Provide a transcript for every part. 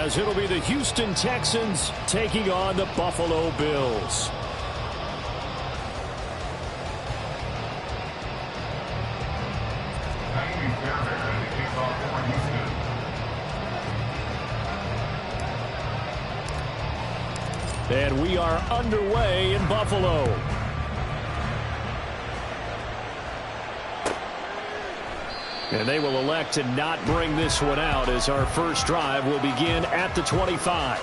as it'll be the Houston Texans taking on the Buffalo Bills. And we are underway in Buffalo. And they will elect to not bring this one out as our first drive will begin at the 25.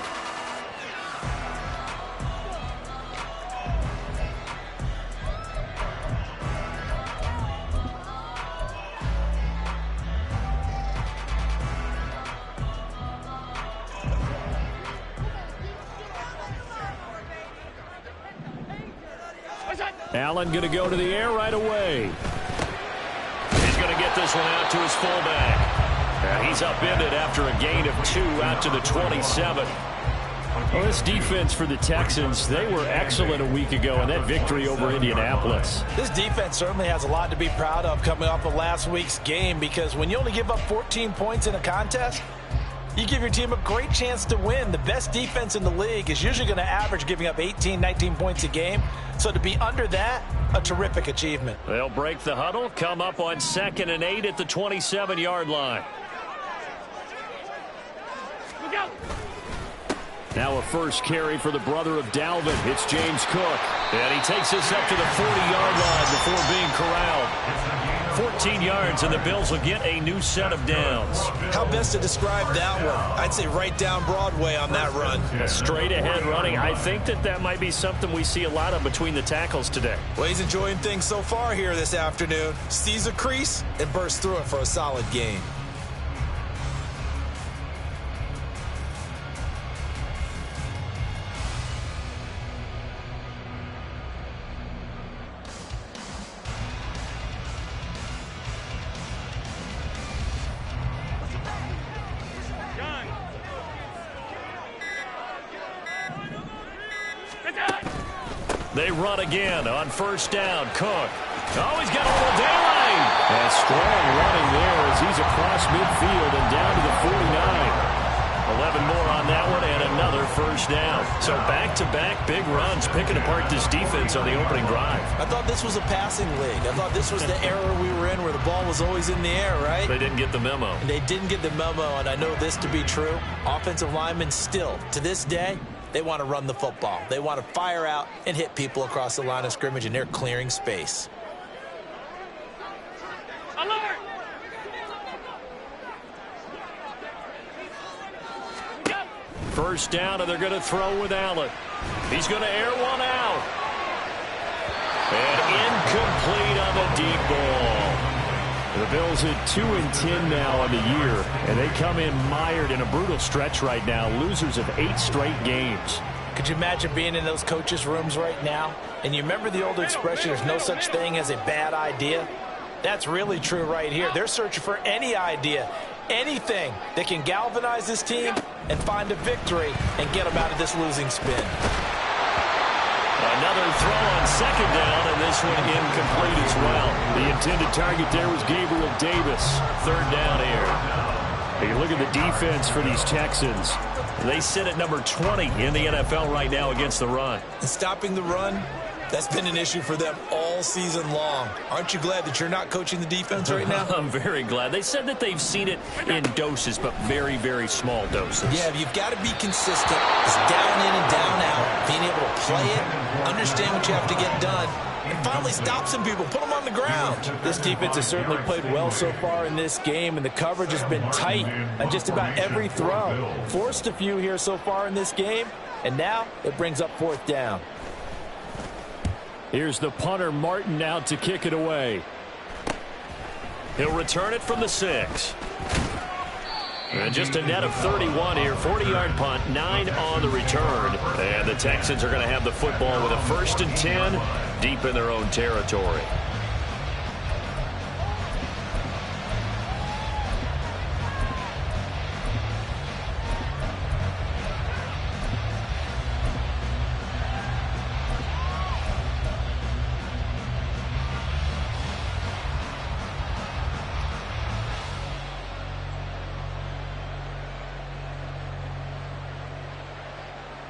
Allen going to go to the air right away. He's going to get this one out to his fullback. And he's upended after a gain of 2 out to the 27. Well, this defense for the Texans, they were excellent a week ago in that victory over Indianapolis. This defense certainly has a lot to be proud of coming off of last week's game, because when you only give up 14 points in a contest, you give your team a great chance to win. The best defense in the league is usually going to average giving up 18, 19 points a game. So to be under that, a terrific achievement. They'll break the huddle, come up on 2nd and 8 at the 27-yard line. Now a first carry for the brother of Dalvin. It's James Cook. And he takes this up to the 40-yard line before being corralled. 14 yards, and the Bills will get a new set of downs. How best to describe that one? I'd say right down Broadway on that run. Straight ahead running. I think that might be something we see a lot of between the tackles today. Well, he's enjoying things so far here this afternoon. Sees a crease and bursts through it for a solid gain. They run again on first down. Cook. Oh, he's got a little daylight. And strong running there as he's across midfield and down to the 49. 11 more on that one and another first down. So back-to-back big runs picking apart this defense on the opening drive. I thought this was a passing league. I thought this was the era we were in where the ball was always in the air, right? They didn't get the memo. And they didn't get the memo, and I know this to be true. Offensive linemen still, to this day, they want to run the football. They want to fire out and hit people across the line of scrimmage, and they're clearing space. Alert! First down, and they're going to throw with Allen. He's going to air one out. And incomplete on the deep ball. The Bills at 2-10 now on the year, and they come in mired in a brutal stretch right now, losers of 8 straight games. Could you imagine being in those coaches' rooms right now? And you remember the old expression, there's no such thing as a bad idea? That's really true right here. They're searching for any idea, anything that can galvanize this team and find a victory and get them out of this losing spin. Another throw on second down, and this one incomplete as well. The intended target there was Gabriel Davis. Third down here. You look at the defense for these Texans. They sit at number 20 in the NFL right now against the run. And stopping the run, that's been an issue for them all season long. Aren't you glad that you're not coaching the defense right now? I'm very glad. They said that they've seen it in doses, but very, very small doses. Yeah, you've got to be consistent. It's down in and down out. Being able to play it, understand what you have to get done, and finally stop some people, put them on the ground. This defense has certainly played well so far in this game, and the coverage has been tight on just about every throw. Forced a few here so far in this game, and now it brings up fourth down. Here's the punter, Martin, out to kick it away. He'll return it from the 6. And just a net of 31 here. 40-yard punt, 9 on the return. And the Texans are going to have the football with a 1st and 10 deep in their own territory.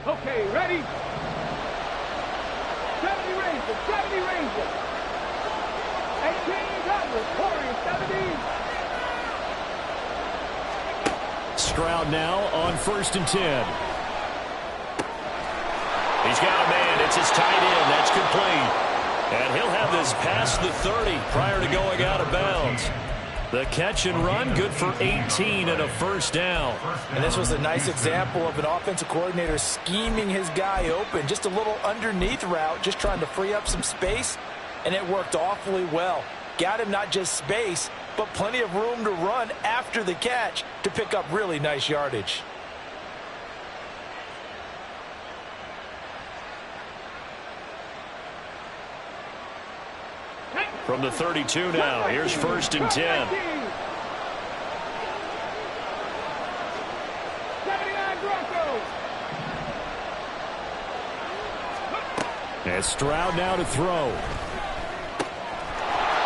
Okay, ready? 70 Rangers, 70 Rangers. 1800, Warriors, 70. Stroud now on 1st and 10. He's got a man. It's his tight end. That's complete. And he'll have this past the 30 prior to going out of bounds. The catch and run, good for 18 and a first down. And this was a nice example of an offensive coordinator scheming his guy open. Just a little underneath route, just trying to free up some space, and it worked awfully well. Got him not just space, but plenty of room to run after the catch to pick up really nice yardage. From the 32 now, here's 1st and 10. 79 Broncos. And Stroud now to throw.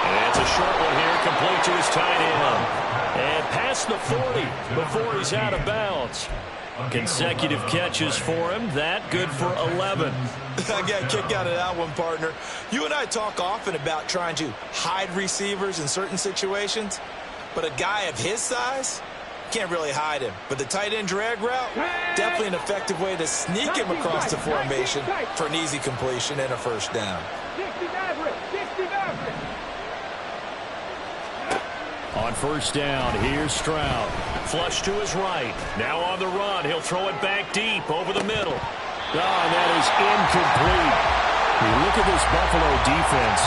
And it's a short one here, complete to his tight end. And past the 40 before he's out of bounds. Consecutive catches for him. That good for 11. I got a kick out of that one, partner. You and I talk often about trying to hide receivers in certain situations, but a guy of his size can't really hide him. But the tight end drag route, definitely an effective way to sneak him across the formation for an easy completion and a first down. 60 Maverick, 60 Maverick. On 1st down, here's Stroud. Flush to his right. Now on the run. He'll throw it back deep over the middle. Oh, and that is incomplete. You look at this Buffalo defense.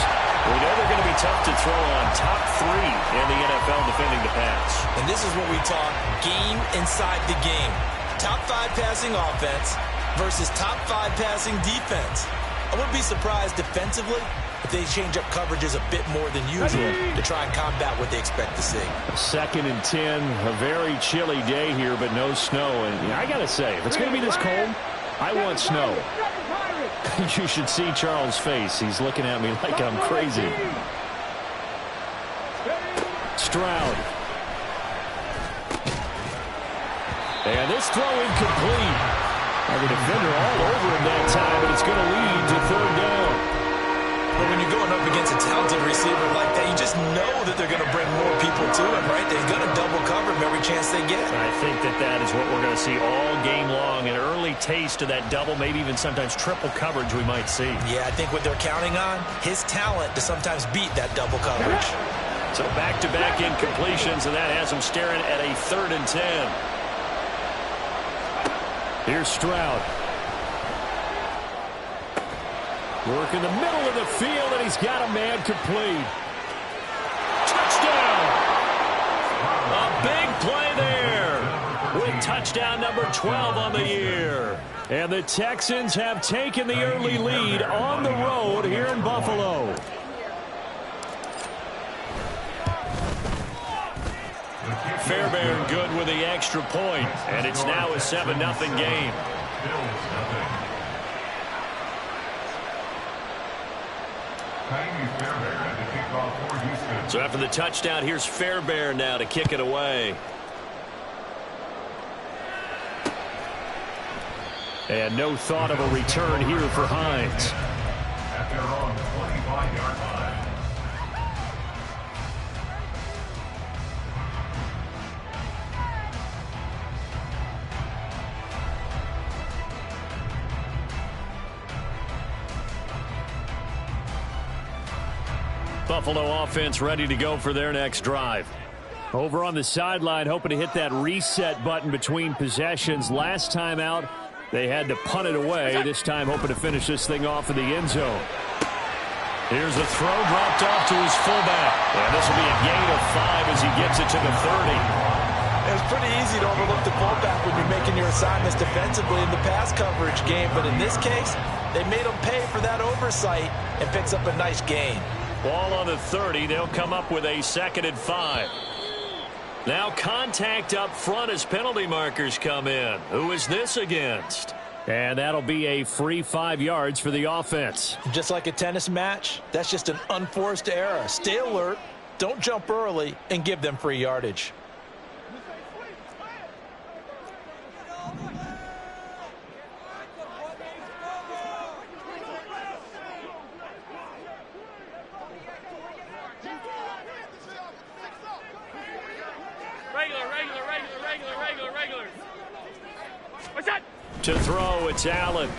We know they're going to be tough to throw on. Top 3 in the NFL defending the pass. And this is what we talk game inside the game. Top 5 passing offense versus top 5 passing defense. I wouldn't be surprised defensively if they change up coverages a bit more than usual to try and combat what they expect to see. 2nd and 10, a very chilly day here, but no snow. And I got to say, if it's going to be this cold, I want snow. You should see Charles' face. He's looking at me like I'm crazy. Stroud. And this throw incomplete. The defender all over him that time, but it's going to lead to 3rd down. But when you're going up against a talented receiver like that, you just know that they're going to bring more people to him, right? They're going to double cover him every chance they get. I think that is what we're going to see all game long. An early taste of that double, maybe even sometimes triple coverage we might see. Yeah, I think what they're counting on, his talent to sometimes beat that double coverage. So back-to-back incompletions, and that has him staring at a 3rd and 10. Here's Stroud. Work in the middle of the field, and he's got a man complete. Touchdown! A big play there with touchdown number 12 on the year. And the Texans have taken the early lead on the road here in Buffalo. Fairbairn good with the extra point, and it's now a 7-0 game. So after the touchdown, here's Fairbairn now to kick it away. And no thought of a return here for Hines. At their own 25-yard line. Buffalo offense ready to go for their next drive. Over on the sideline, hoping to hit that reset button between possessions. Last time out, they had to punt it away. This time, hoping to finish this thing off in the end zone. Here's a throw dropped off to his fullback. And this will be a gain of 5 as he gets it to the 30. It's pretty easy to overlook the fullback when you're making your assignments defensively in the pass coverage game. But in this case, they made him pay for that oversight and picks up a nice gain. Ball on the 30. They'll come up with a 2nd and 5. Now contact up front as penalty markers come in. Who is this against? And that'll be a free 5 yards for the offense. Just like a tennis match, that's just an unforced error. Stay alert, don't jump early, and give them free yardage. To throw, it's Allen.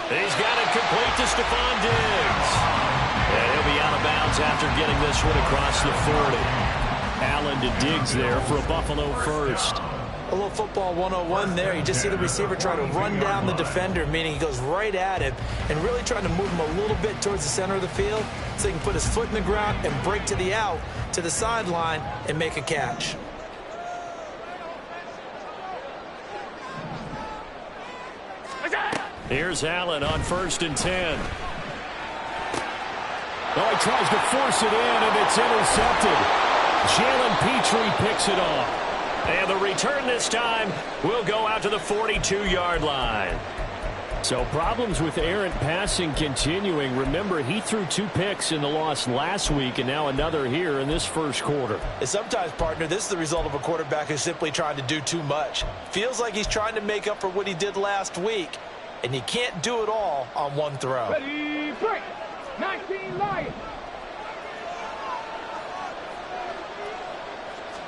He's got it complete to Stephon Diggs. And he'll be out of bounds after getting this one across the 40. Allen to Diggs there for a Buffalo first. A little football 101 there. You just see the receiver try to run down the defender, meaning he goes right at him and really trying to move him a little bit towards the center of the field so he can put his foot in the ground and break to the out, to the sideline, and make a catch. Here's Allen on 1st and 10. Oh, he tries to force it in, and it's intercepted. Jalen Petrie picks it off. And the return this time will go out to the 42-yard line. So problems with errant passing continuing. Remember, he threw 2 picks in the loss last week, and now another here in this first quarter. And sometimes, partner, this is the result of a quarterback who's simply trying to do too much. Feels like he's trying to make up for what he did last week, and he can't do it all on one throw. Ready, break. 19 Lions.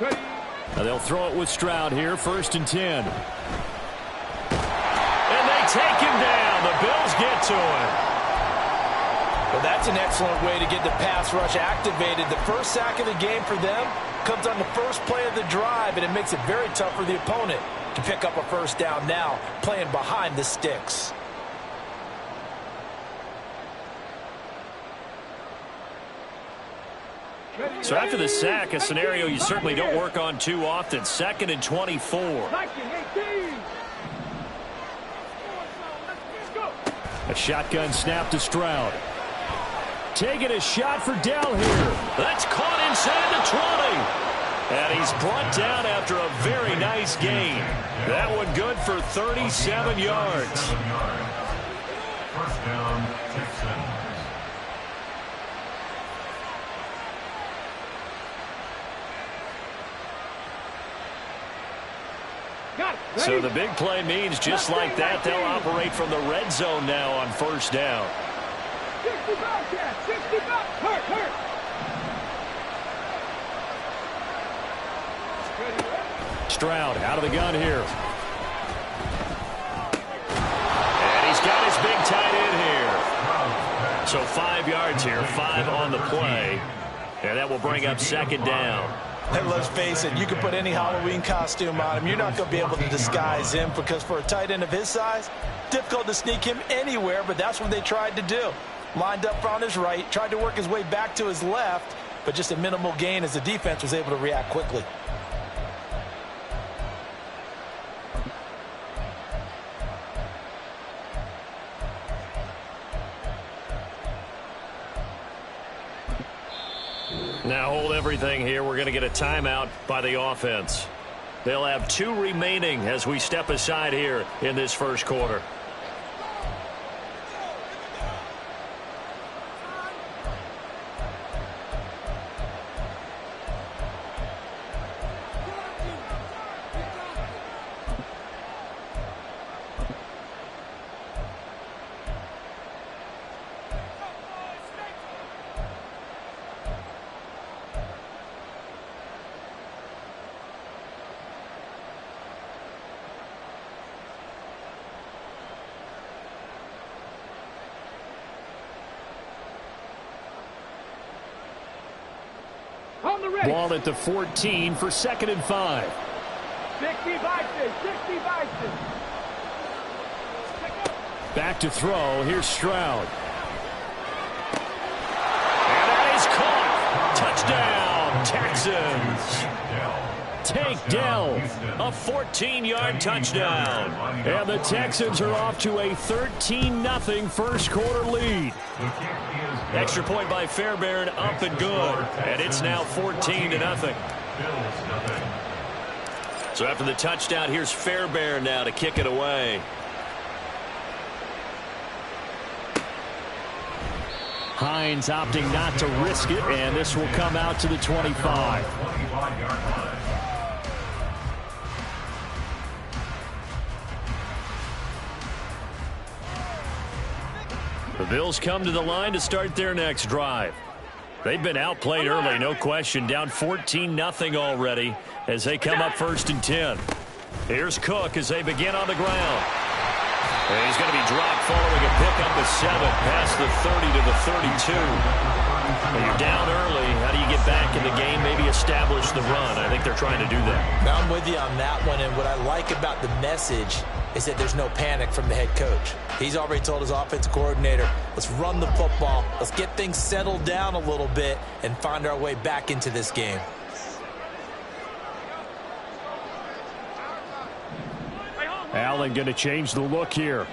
Ready. Now they'll throw it with Stroud here, 1st and 10. And they take him down. The Bills get to him. Well, that's an excellent way to get the pass rush activated. The first sack of the game for them comes on the first play of the drive, and it makes it very tough for the opponent to pick up a first down now, playing behind the sticks. So after the sack, a scenario you certainly don't work on too often. 2nd and 24. A shotgun snap to Stroud. Taking a shot for Dell here. That's caught inside the 20. And he's brought down after a very nice gain. That one good for 37 yards. First down, Texans. So the big play means just like that, they'll operate from the red zone now on 1st down. 65, Jack. 65. Hurt. Stroud out of the gun here. And he's got his big tight end here. So 5 yards here, 5 on the play. And that will bring up 2nd down. And let's face it, you can put any Halloween costume on him. You're not going to be able to disguise him because for a tight end of his size, difficult to sneak him anywhere, but that's what they tried to do. Lined up on his right, tried to work his way back to his left, but just a minimal gain as the defense was able to react quickly. Now hold everything here. We're going to get a timeout by the offense. They'll have 2 remaining as we step aside here in this first quarter. Ball at the 14 for 2nd and 5. 65. Back to throw. Here's Stroud. And that is caught. Touchdown, Texans. Tank Dell, a 14-yard touchdown. And the Texans are off to a 13-0 first quarter lead. Extra point by Fairbairn, up and good. And it's now 14-0. So after the touchdown, here's Fairbairn now to kick it away. Hines opting not to risk it, and this will come out to the 25. The Bills come to the line to start their next drive. They've been outplayed early, no question. Down 14-0 already as they come up 1st and 10. Here's Cook as they begin on the ground. And he's going to be dropped following a pickup of 7 past the 30 to the 32. When you're down early, how do you get back in the game, maybe establish the run? I think they're trying to do that. Now I'm with you on that one, and what I like about the message is that there's no panic from the head coach. He's already told his offensive coordinator, let's run the football, let's get things settled down a little bit and find our way back into this game. Allen going to change the look here.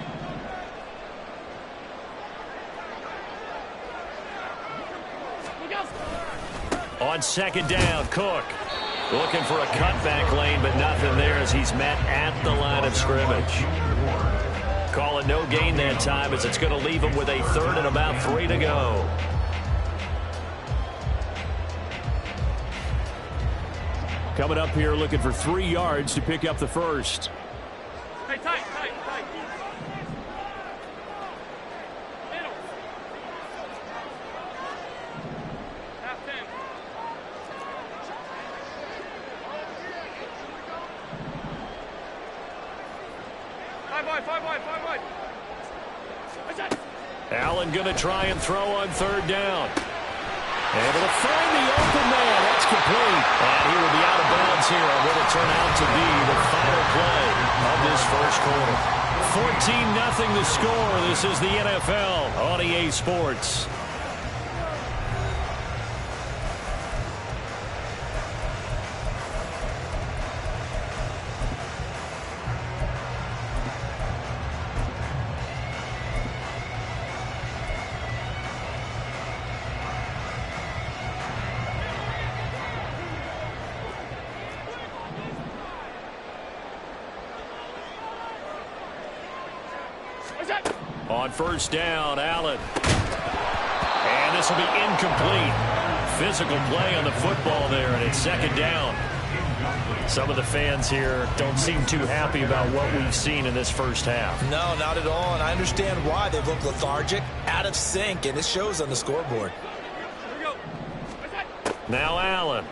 On second down, Cook looking for a cutback lane, but nothing there as he's met at the line of scrimmage. Call it no gain that time as it's going to leave him with a 3rd and about 3 to go. Coming up here looking for 3 yards to pick up the first. Hey, tight. Middle. Half 10. 5 wide. Allen going to try and throw on 3rd down. Able to find the open man. That's complete. And he will be out of bounds here on what will turn out to be the final play of this first quarter. 14-0 the score. This is the NFL on EA Sports. On first down, Allen. And this will be incomplete. Physical play on the football there, and it's 2nd down. Some of the fans here don't seem too happy about what we've seen in this first half. No, not at all, and I understand why. They've looked lethargic, out of sync, and it shows on the scoreboard. Now Allen.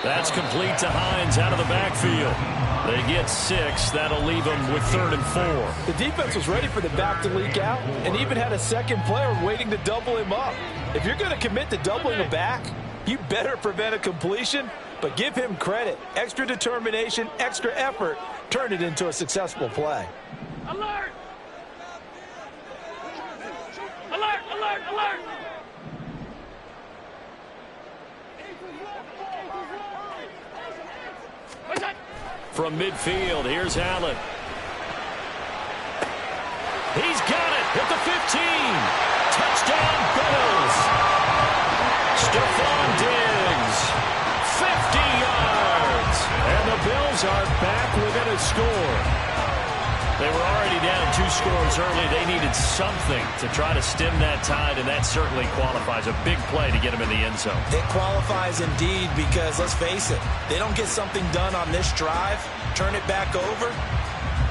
That's complete to Hines out of the backfield. They get 6. That'll leave them with 3rd and 4. The defense was ready for the back to leak out and even had a second player waiting to double him up. If you're going to commit to doubling a back, you better prevent a completion, but give him credit. Extra determination, extra effort, turn it into a successful play. Alert! Alert! Alert! Alert! From midfield, here's Allen. He's got it at the 15. Touchdown, Bills. Stephon Diggs, 50 yards. And the Bills are back within a score. They were already down 2 scores early. They needed something to try to stem that tide, and that certainly qualifies. A big play to get them in the end zone. It qualifies indeed because, let's face it, they don't get something done on this drive, turn it back over,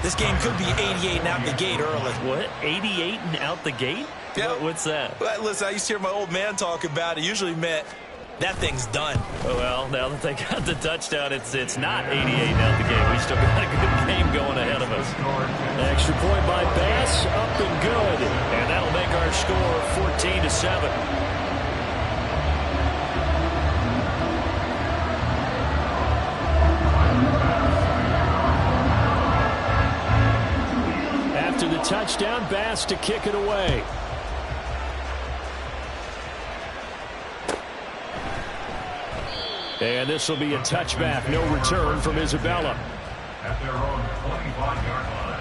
this game could be 88 and out the gate early. What? 88 and out the gate? Yeah. What's that? Well, listen, I used to hear my old man talk about it. Usually meant that thing's done. Well, now that they got the touchdown, it's not 88 and out the gate. We still got a good game going ahead of us. Extra point by Bass, up and good. And that'll make our score 14-7. After the touchdown, Bass to kick it away. And this will be a touchback. No return from Isabella. At their own 25-yard line.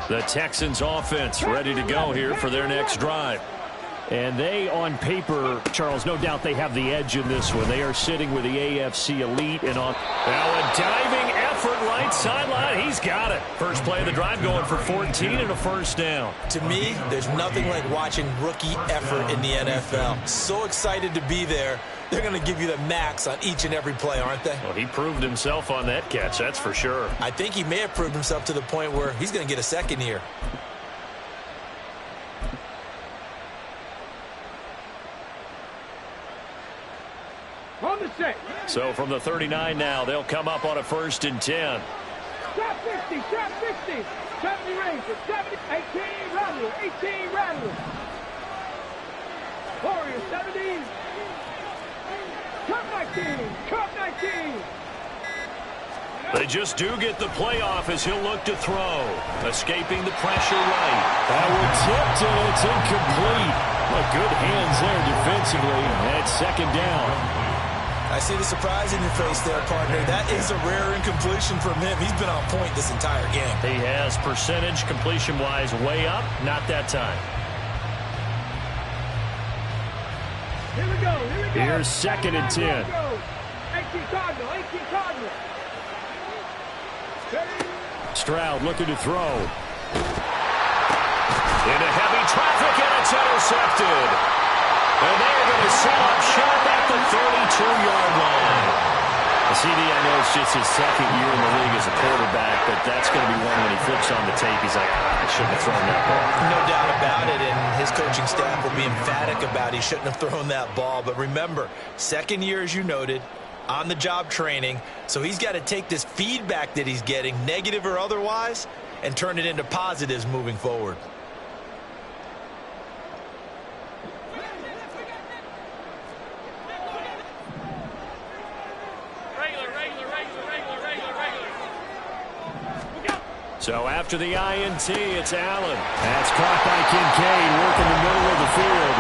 The Texans offense ready to go here for their next drive. And they, on paper, Charles, no doubt they have the edge in this one. They are sitting with the AFC elite. And on now a diving effort right sideline. He's got it. First play of the drive going for 14 and a first down. To me, there's nothing like watching rookie effort in the NFL. So excited to be there. They're going to give you the max on each and every play, aren't they? Well, he proved himself on that catch, that's for sure. I think he may have proved himself to the point where he's going to get a second here. On the set. So from the 39 now, they'll come up on a 1st and 10. Trap 50, trap 60. 70 Rangers, 70, 18 Rattlers, 18 Rattlers. Warriors, 17. Cup 19, Cup 19. They just do get the playoff as he'll look to throw. Escaping the pressure right. That one tipped and it's incomplete. Well, good hands there defensively. And it's 2nd down. I see the surprise in your face there, partner. That is a rare incompletion from him. He's been on point this entire game. He has percentage completion-wise way up. Not that time. Here we go, here we go. Here's 2nd and 10. 18 Cardinal, 18 Cardinal. Stroud looking to throw. Into heavy traffic, and it's intercepted. And they're going to set up shop at the 32-yard line. CD, I know it's just his 2nd year in the league as a quarterback, but that's going to be one when he flips on the tape. He's like, I shouldn't have thrown that ball. No doubt about it, and his coaching staff will be emphatic about he shouldn't have thrown that ball. But remember, 2nd year, as you noted, on-the-job training, so he's got to take this feedback that he's getting, negative or otherwise, and turn it into positives moving forward. So after the INT, it's Allen. That's caught by Kincaid, working the middle of the field.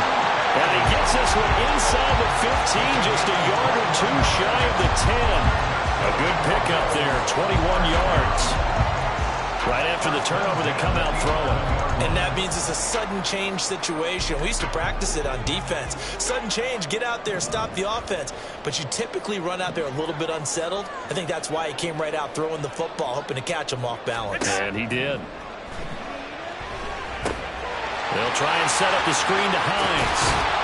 And he gets this one inside the 15, just a yard or two shy of the 10. A good pickup there, 21 yards. Right after the turnover, they come out throwing. And that means it's a sudden change situation. We used to practice it on defense. Sudden change, get out there, stop the offense. But you typically run out there a little bit unsettled. I think that's why he came right out throwing the football, hoping to catch him off balance. And he did. They'll try and set up the screen to Hines.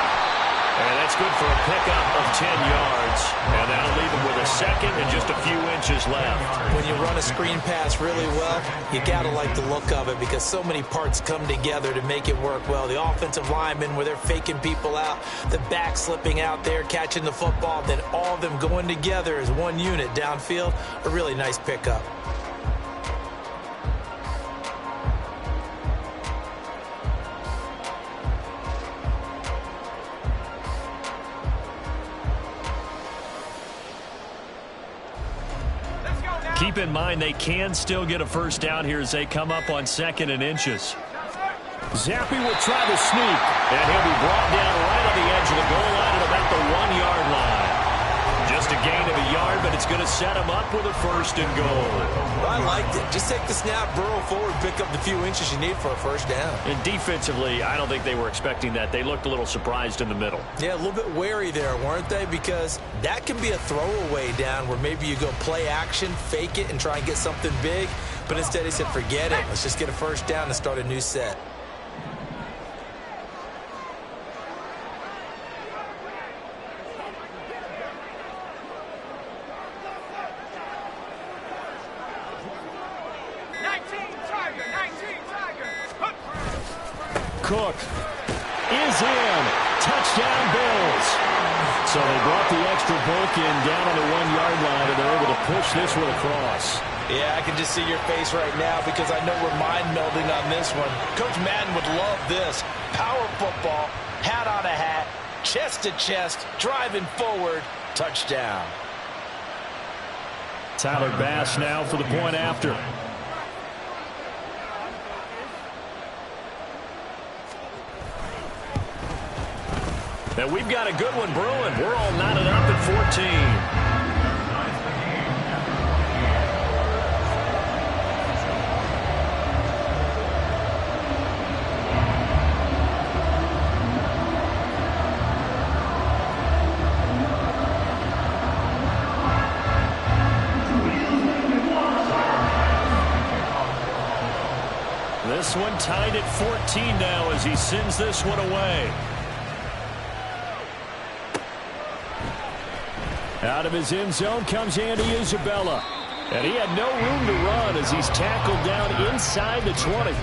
And that's good for a pickup of 10 yards. And that'll leave him with a 2nd and just a few inches left. When you run a screen pass really well, you got to like the look of it because so many parts come together to make it work well. The offensive linemen where they're faking people out, the back slipping out there, catching the football, then all of them going together as one unit downfield. A really nice pickup. Keep in mind they can still get a first down here as they come up on 2nd and inches. Zappi will try to sneak, and he'll be brought down right on the edge of the goal line at about the 1-yard line. Just a gain of a yard, but it's going to set him up with a 1st and goal. I liked it. Just take the snap, burrow forward, pick up the few inches you need for a first down. And defensively, I don't think they were expecting that. They looked a little surprised in the middle. Yeah, a little bit wary there, weren't they? Because that can be a throwaway down where maybe you go play action, fake it, and try and get something big. But instead he said, forget it. Let's just get a first down and start a new set. Cook is in. Touchdown, Bills. So they brought the extra bulk in down on the 1-yard line, and they're able to push this one across. Yeah, I can just see your face right now because I know we're mind melding on this one. Coach Madden would love this. Power football, hat on a hat, chest to chest, driving forward, touchdown. Tyler Bass now for the point after. Now we've got a good one brewing. We're all knotted up at 14. this one tied at 14 now as he sends this one away. Out of his end zone comes Andy Isabella. And he had no room to run as he's tackled down inside the 20.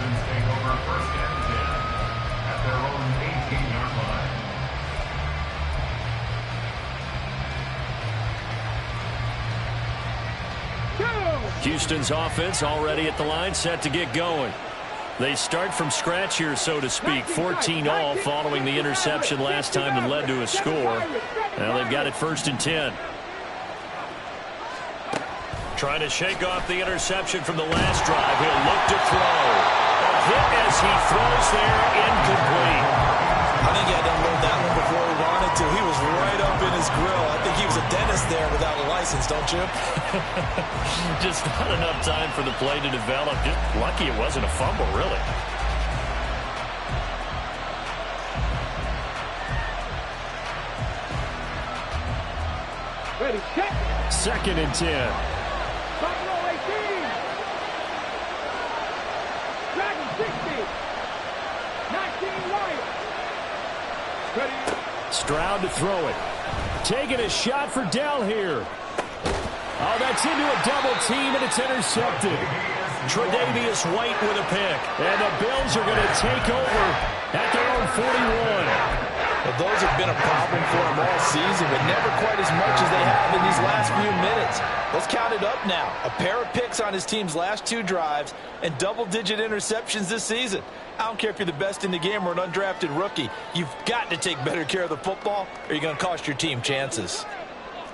Houston's offense already at the line, set to get going. They start from scratch here, so to speak. 14 all following the interception last time that led to a score. Now they've got it 1st and 10. Trying to shake off the interception from the last drive. He'll look to throw. A hit as he throws there, incomplete. I think he had to unload that one before he wanted to. He was right up in his grill. I think he was a dentist there without a license, don't you? Just not enough time for the play to develop. Just lucky it wasn't a fumble, really. Ready, check. 2nd and 10. Buffalo 18. Dragon 60. 19 Lions. Ready. Stroud to throw it. Taking a shot for Dell here. Oh, that's into a double team, and it's intercepted. Tre'Davious White with a pick. And the Bills are going to take over at their own 41. Well, those have been a problem for them all season, but never quite as much as they have in these last few minutes. Let's count it up now. A pair of picks on his team's last 2 drives and double-digit interceptions this season. I don't care if you're the best in the game or an undrafted rookie. You've got to take better care of the football or you're going to cost your team chances.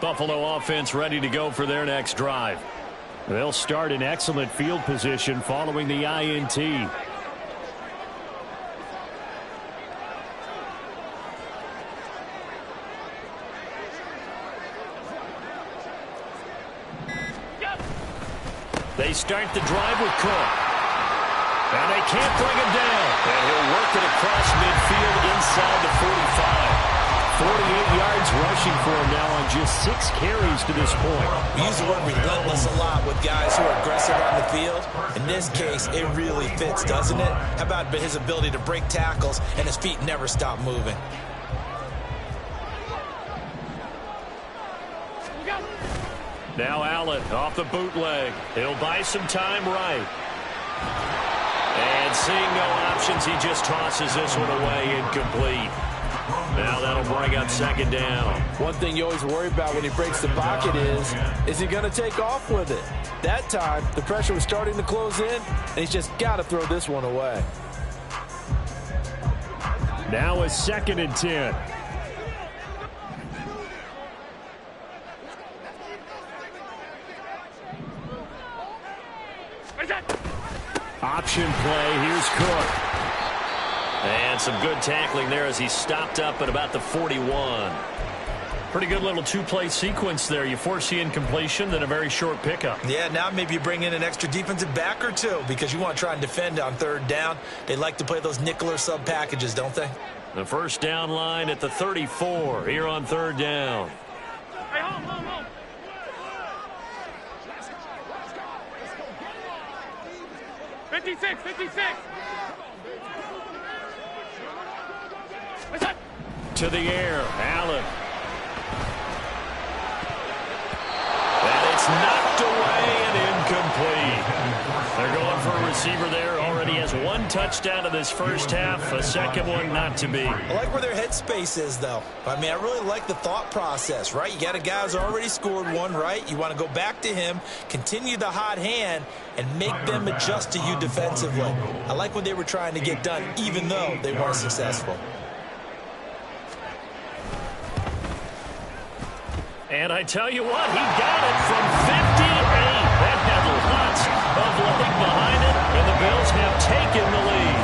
Buffalo offense ready to go for their next drive. They'll start in excellent field position following the INT. They start the drive with Cook. And they can't bring him down. And he'll work it across midfield inside the 45. 48 yards rushing for him now on just 6 carries to this point. We use the word relentless a lot with guys who are aggressive on the field. In this case, it really fits, doesn't it? How about his ability to break tackles and his feet never stop moving? Now Allen off the bootleg. He'll buy some time right. And seeing no options, he just tosses this one away, incomplete. Now that'll bring up 2nd down. One thing you always worry about when he breaks the pocket is he going to take off with it? That time, the pressure was starting to close in, and he's just got to throw this one away. Now a 2nd and 10. Option play. Here's Cook. And some good tackling there as he stopped up at about the 41. Pretty good little 2-play sequence there. You force the incompletion, then a very short pickup. Yeah, now maybe you bring in an extra defensive back or 2 because you want to try and defend on 3rd down. They like to play those nickel or sub packages, don't they? The 1st down line at the 34 here on 3rd down. Hey, home. 56. To the air, Allen. And it's knocked away and incomplete. They're going for a receiver there. Already has 1 touchdown in this first half. A 2nd one not to be. I like where their headspace is, though. I mean, I really like the thought process, right? You got a guy who's already scored 1, right? You want to go back to him, continue the hot hand, and make them adjust to you defensively. I like what they were trying to get done, even though they weren't successful. And I tell you what, he got it from 58. That had lots of leg behind it, and the Bills have taken the lead.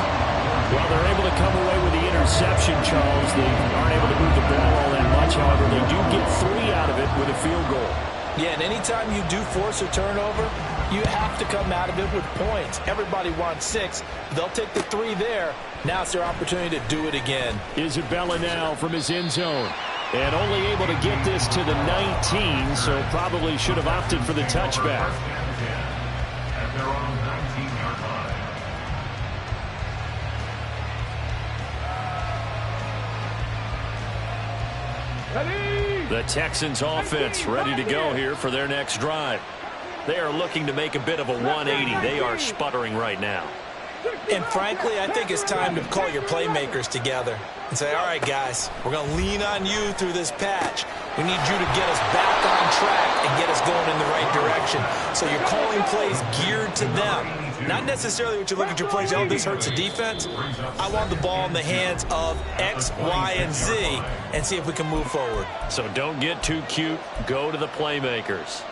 Well, they're able to come away with the interception, Charles. They aren't able to move the ball all that much. However, they do get 3 out of it with a field goal. Yeah, and anytime you do force a turnover, you have to come out of it with points. Everybody wants 6. They'll take the 3 there. Now it's their opportunity to do it again. Isabella now from his end zone. And only able to get this to the 19, so probably should have opted for the touchback. The Texans offense ready to go here for their next drive. They are looking to make a bit of a 180. They are sputtering right now. And frankly, I think it's time to call your playmakers together and say, all right, guys, we're going to lean on you through this patch. We need you to get us back on track and get us going in the right direction. So you're calling plays geared to them. Not necessarily what you look at your plays, oh, this hurts the defense. I want the ball in the hands of X, Y, and Z and see if we can move forward. So don't get too cute. Go to the playmakers.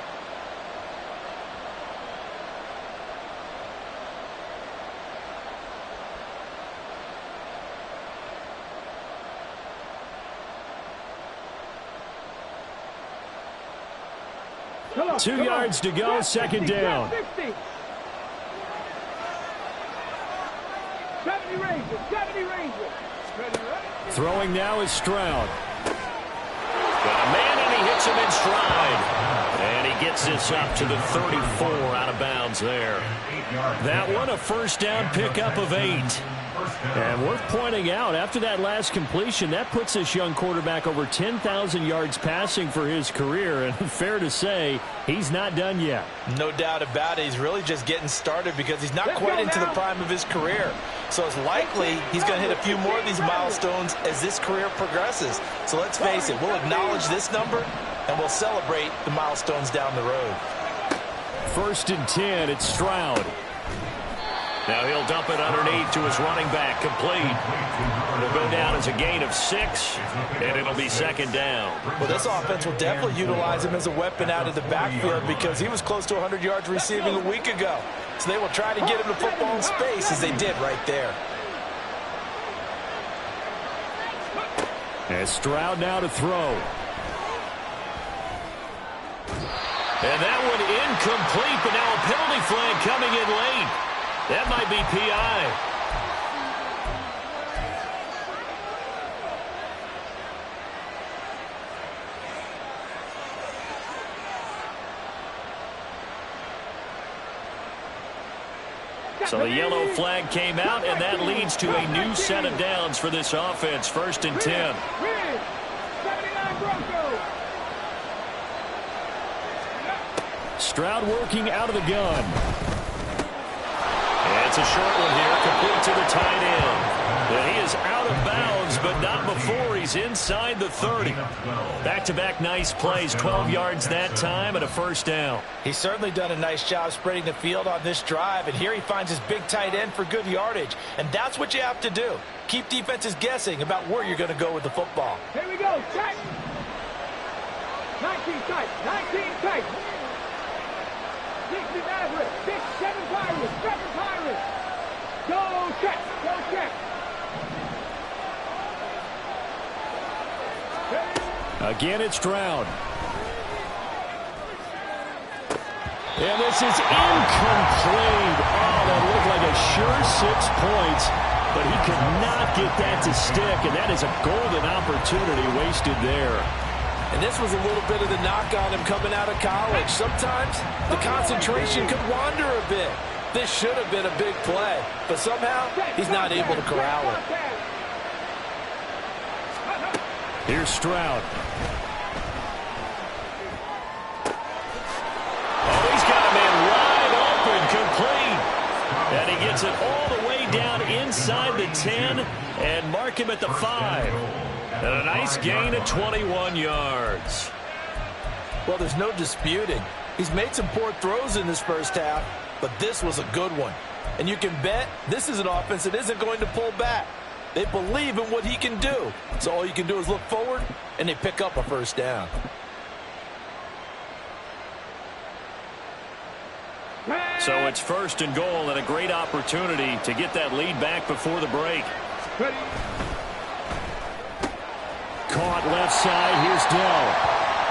Come on, 2 yards to go, second down. 50. 70 Rangers, 70 Rangers. Ready. Throwing now is Stroud. Got a man, and he hits him in stride. And he gets this up to the 34, out of bounds there. That one, a first down pickup of 8. And worth pointing out, after that last completion, that puts this young quarterback over 10,000 yards passing for his career. And fair to say, he's not done yet. No doubt about it. He's really just getting started because he's not quite into the prime of his career. So it's likely he's going to hit a few more of these milestones as this career progresses. So let's face it, we'll acknowledge this number and we'll celebrate the milestones down the road. 1st and 10, it's Stroud. Now he'll dump it underneath to his running back, complete. It'll go down as a gain of 6, and it'll be second down. Well, this offense will definitely utilize him as a weapon out of the backfield because he was close to 100 yards receiving a week ago. So they will try to get him the football in space as they did right there. And Stroud now to throw. And that one incomplete, but now a penalty flag coming in late. That might be PI. So the yellow flag came out, and that leads to a new set of downs for this offense. 1st and 10. 79 Broncos. Stroud working out of the gun. And it's a short one here, complete to the tight end. And he is out of bounds, but not before he's inside the 30. Back-to-back nice plays, 12 yards that time, and a first down. He's certainly done a nice job spreading the field on this drive, and here he finds his big tight end for good yardage. And that's what you have to do. Keep defenses guessing about where you're going to go with the football. Here we go, check. 19 tight, 19 tight. 60 Maverick, 6, 7 Pirates, 7 Pirates. Go check, go check. Again, it's Stroud. And this is incomplete. Oh, that looked like a sure 6 points, but he could not get that to stick, and that is a golden opportunity wasted there. And this was a little bit of the knock on him coming out of college. Sometimes the concentration could wander a bit. This should have been a big play, but somehow he's not able to corral it. Here's Stroud. Oh, he's got a man wide open, complete. And he gets it all the way down inside the 10 and mark him at the 5. And a nice gain of 21 yards. Well, there's no disputing. He's made some poor throws in this first half, but this was a good one. And you can bet this is an offense that isn't going to pull back. They believe in what he can do. So all you can do is look forward, and they pick up a first down. So it's 1st and goal and a great opportunity to get that lead back before the break. Caught left side. Here's Dell.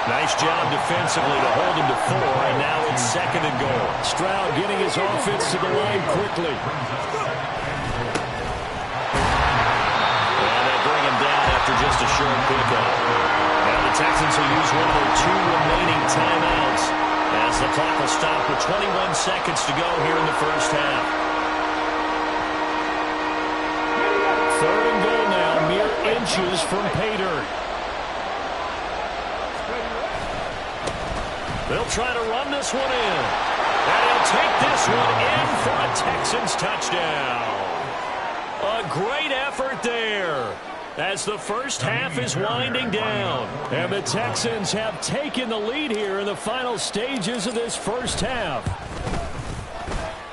Nice job defensively to hold him to 4, and now it's 2nd and goal. Stroud getting his offense to the line quickly. And they bring him down after just a short pickup. Now the Texans will use one of their 2 remaining timeouts as the clock will stop with 21 seconds to go here in the first half. 3rd and goal now, mere inches from pay dirt. They'll try to run this one in. And he'll take this one in for a Texans touchdown. A great effort there as the first half is winding down. And the Texans have taken the lead here in the final stages of this first half.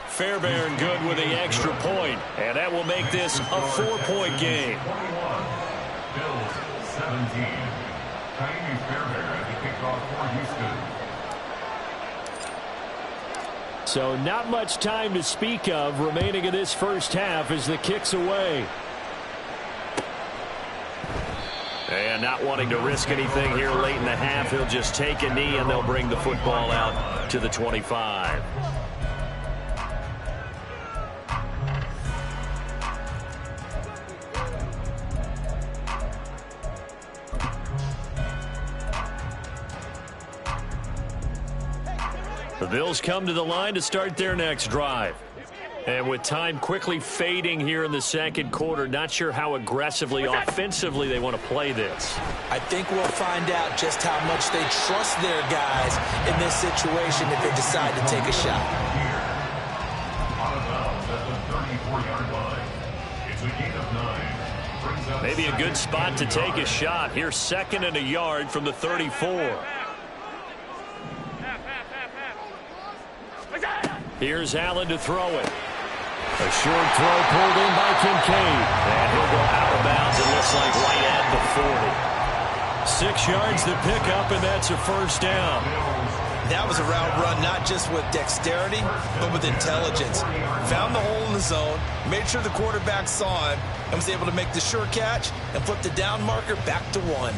Fairbairn good with the extra point, and that will make this a 4-point game. 21, Bills 17. Ka'imi Fairbairn at the kickoff for Houston. So not much time to speak of remaining in this first half as the kick's away. And not wanting to risk anything here late in the half, he'll just take a knee and they'll bring the football out to the 25. The Bills come to the line to start their next drive. And with time quickly fading here in the second quarter, not sure how aggressively, offensively they want to play this. I think we'll find out just how much they trust their guys in this situation if they decide to take a shot. Out of bounds at the 34-yard line. It's a gain of 9. Brings up Maybe a good spot to take a shot. Here's 2nd and a yard from the 34. Here's Allen to throw it. A short throw pulled in by Kincaid. And he'll go out of bounds, it looks like, right at the 40. 6 yards to pick up, and that's a first down. That was a route run not just with dexterity, but with intelligence. Found the hole in the zone, made sure the quarterback saw him, and was able to make the sure catch and flip the down marker back to 1.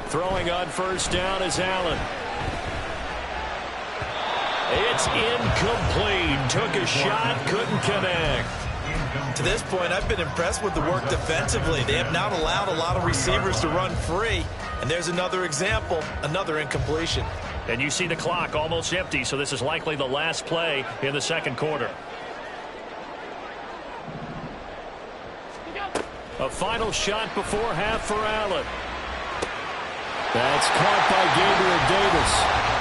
Throwing on first down is Allen. It's incomplete. Took a shot, couldn't connect. To this point, I've been impressed with the work defensively. They have not allowed a lot of receivers to run free. And there's another example, another incompletion. And you see the clock almost empty, so this is likely the last play in the second quarter. A final shot before half for Allen. That's caught by Gabriel Davis.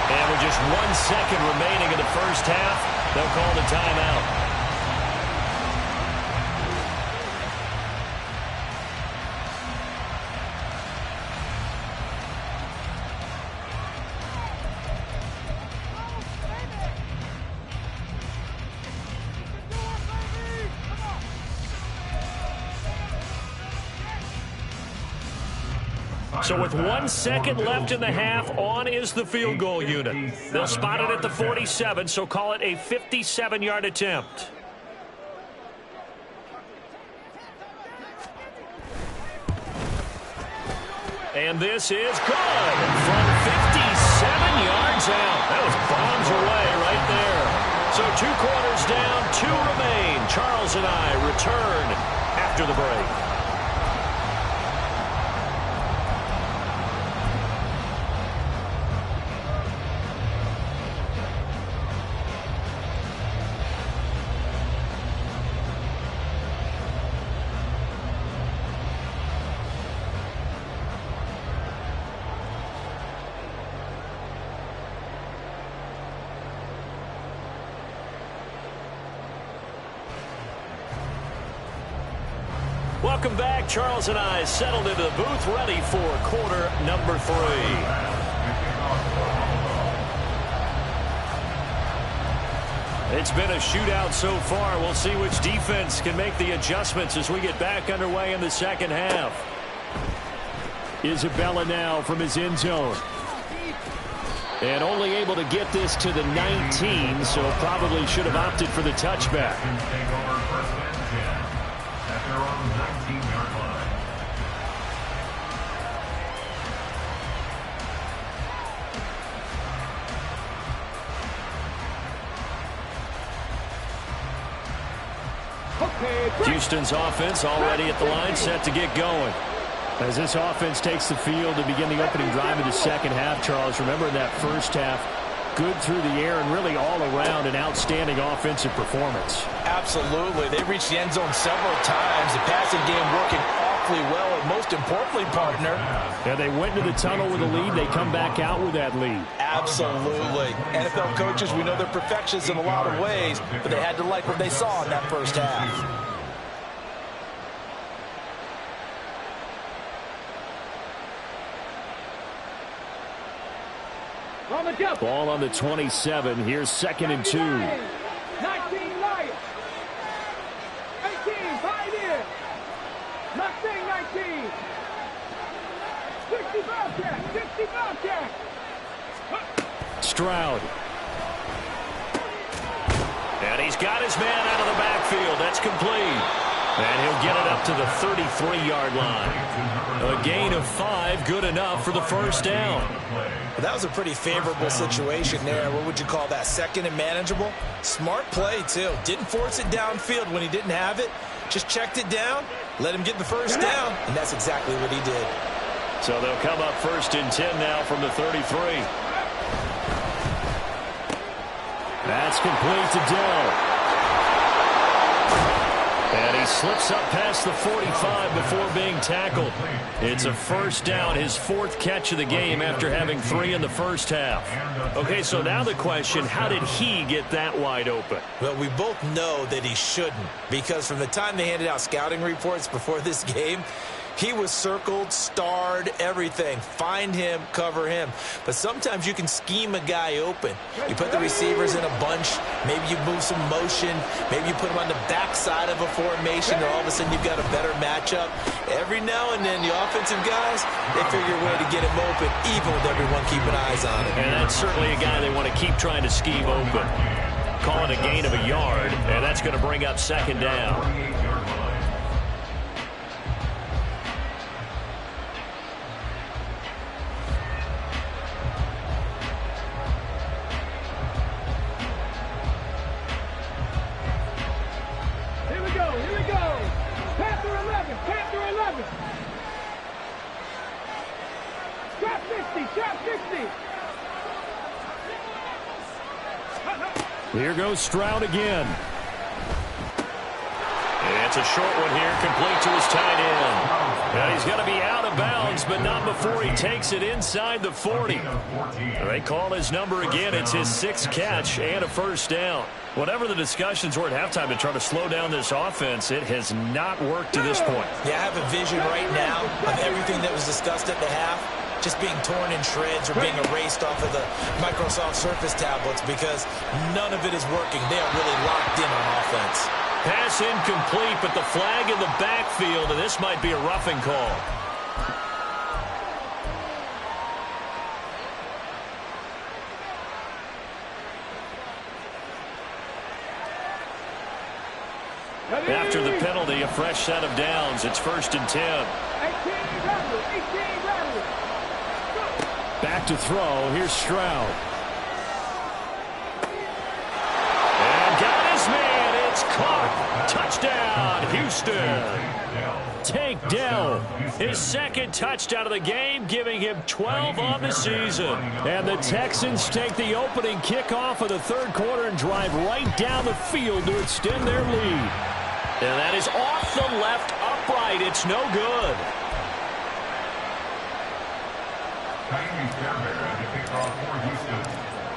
And with just 1 second remaining in the first half, they'll call the timeout. So with 1 second left in the half, on is the field goal unit. They'll spot it at the 47, so call it a 57-yard attempt. And this is good from 57 yards out. That was bombs away right there. So 2 quarters down, 2 remain. Charles and I return after the break. Welcome back. Charles and I settled into the booth, ready for quarter number 3. It's been a shootout so far. We'll see which defense can make the adjustments as we get back underway in the second half. Isabella now from his end zone. And only able to get this to the 19, so probably should have opted for the touchback. Houston's offense already at the line, set to get going. As this offense takes the field to begin the opening drive of the second half, Charles, remember in that first half, good through the air and really all around an outstanding offensive performance. Absolutely. They reached the end zone several times. The passing game working awfully well, and most importantly, partner. Yeah, they went to the tunnel with a lead. They come back out with that lead. Absolutely. NFL coaches, we know they're perfectionists in a lot of ways, but they had to like what they saw in that first half. On the jump. Ball on the 27. Here's 2nd and 2. 19 Lions. 18 Pioneers. Mustang 19. 60 Bobcat. 60 Bobcat. Stroud. And he's got his man out of the backfield. That's complete. And he'll get it up to the 33-yard line. A gain of 5, good enough for the first down. Well, that was a pretty favorable situation there. What would you call that? 2nd and manageable? Smart play, too. Didn't force it downfield when he didn't have it. Just checked it down, let him get the first down, and that's exactly what he did. So they'll come up 1st and 10 now from the 33. That's complete to Dell. And he slips up past the 45 before being tackled. It's a first down, his 4th catch of the game after having 3 in the first half. Okay, so now the question, how did he get that wide open? Well, we both know that he shouldn't, because from the time they handed out scouting reports before this game, he was circled, starred, everything. Find him, cover him. But sometimes you can scheme a guy open. You put the receivers in a bunch. Maybe you move some motion. Maybe you put them on the backside of a formation, and all of a sudden you've got a better matchup. Every now and then, the offensive guys, they figure a way to get him open, even with everyone keeping eyes on him. And that's certainly a guy they want to keep trying to scheme open. Call it a gain of a yard, and that's going to bring up 2nd down. Here goes Stroud again. And it's a short one here, complete to his tight end. Now he's going to be out of bounds, but not before he takes it inside the 40. They call his number again. It's his 6th catch and a first down. Whatever the discussions were at halftime to try to slow down this offense, it has not worked to this point. Yeah, I have a vision right now of everything that was discussed at the half just being torn in shreds or being erased off of the Microsoft Surface tablets, because none of it is working. They are really locked in on offense. Pass incomplete, but the flag in the backfield, and this might be a roughing call. After the penalty, a fresh set of downs. It's 1st and 10. 18 Rebels. Back to throw. Here's Stroud. And got his man. It's caught. Touchdown, Houston. Tank Dell, his 2nd touchdown of the game, giving him 12 on the season. And the Texans take the opening kickoff of the 3rd quarter and drive right down the field to extend their lead. And that is off the left upright. It's no good.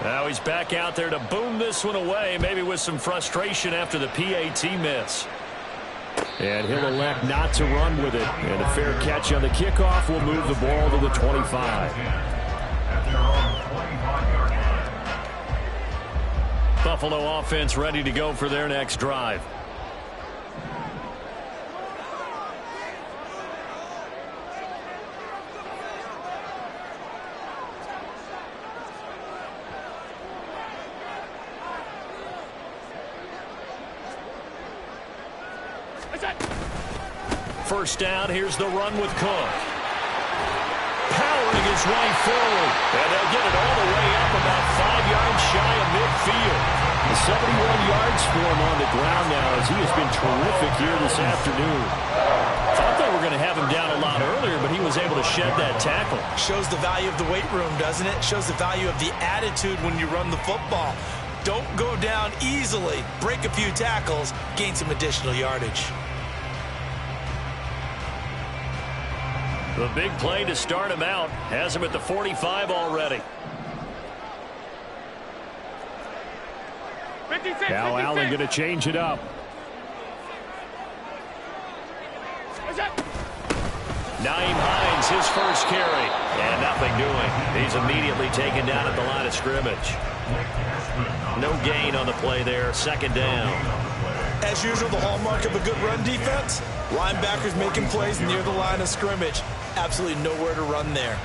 Now he's back out there to boom this one away, maybe with some frustration after the PAT miss. And he'll elect not to run with it. And a fair catch on the kickoff will move the ball to the 25. Buffalo offense ready to go for their next drive. First down, here's the run with Cook. Powering his way forward. And they'll get it all the way up about 5 yards shy of midfield. 71 yards for him on the ground now, as he has been terrific here this afternoon. Thought they were going to have him down a lot earlier, but he was able to shed that tackle. Shows the value of the weight room, doesn't it? Shows the value of the attitude when you run the football. Don't go down easily. Break a few tackles, gain some additional yardage. The big play to start him out has him at the 45 already. 56, Cal Allen going to change it up. Nyheim Hines, his first carry, and nothing doing. He's immediately taken down at the line of scrimmage. No gain on the play there, second down. As usual, the hallmark of a good run defense, linebackers making plays near the line of scrimmage. Absolutely nowhere to run there.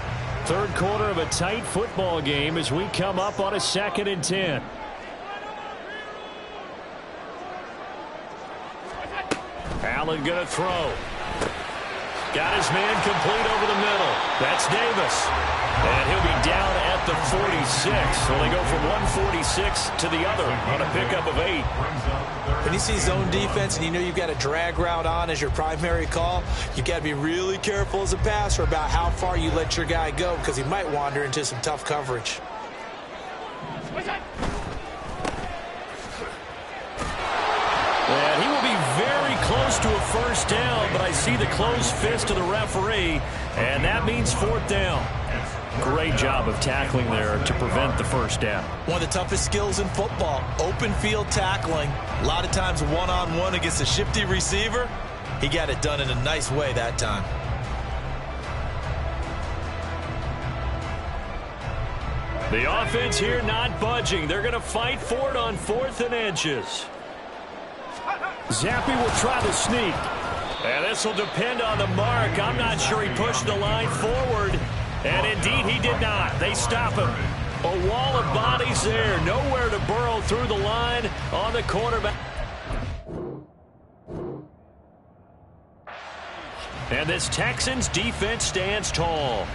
Third quarter of a tight football game as we come up on a 2nd and 10. Allen going to throw. Got his man complete over the middle. That's Davis. And he'll be down at the 46. So they go from 146 to the other on a pickup of 8. When you see zone defense and you know you've got a drag route on as your primary call, you've got to be really careful as a passer about how far you let your guy go because he might wander into some tough coverage. And he will be very close to a first down, but I see the closed fist of the referee, and that means 4th down. Great job of tackling there to prevent the first down. One of the toughest skills in football, open field tackling. A lot of times one-on-one against a shifty receiver. He got it done in a nice way that time. The offense here not budging. They're going to fight for it on 4th and inches. Zappi will try the sneak. And this will depend on the mark. I'm not sure he pushed the line forward. And indeed he did not. They stop him. A wall of bodies there. Nowhere to burrow through the line on the quarterback. And this Texans defense stands tall.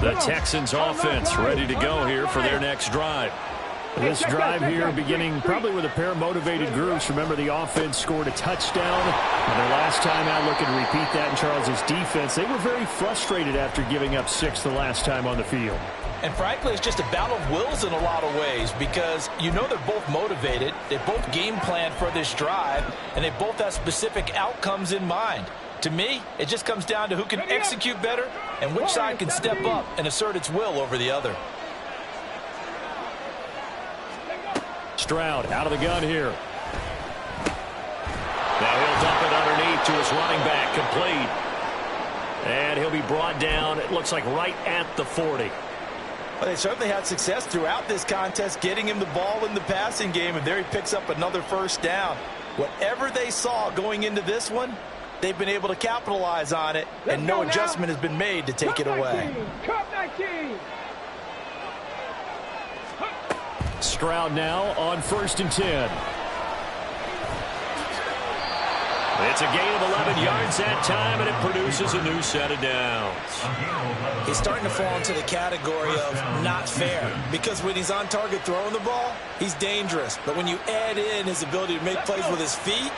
The Texans offense ready to go here for their next drive. This drive here beginning probably with a pair of motivated groups. Remember, the offense scored a touchdown. And their last time out, looking to repeat that in Charles's defense. They were very frustrated after giving up 6 the last time on the field. And frankly, it's just a battle of wills in a lot of ways because you know they're both motivated. They both game planned for this drive, and they both have specific outcomes in mind. To me, it just comes down to who can execute better and which side can step up and assert its will over the other. Stroud out of the gun here. Now he'll dump it underneath to his running back, complete. And he'll be brought down, it looks like right at the 40. Well, they certainly had success throughout this contest getting him the ball in the passing game, and there he picks up another first down. Whatever they saw going into this one, they've been able to capitalize on it, and no adjustment has been made to take it away. Stroud now on 1st and 10. It's a gain of 11 yards that time, and it produces a new set of downs. He's starting to fall into the category of not fair because when he's on target throwing the ball, he's dangerous. But when you add in his ability to make plays with his feet,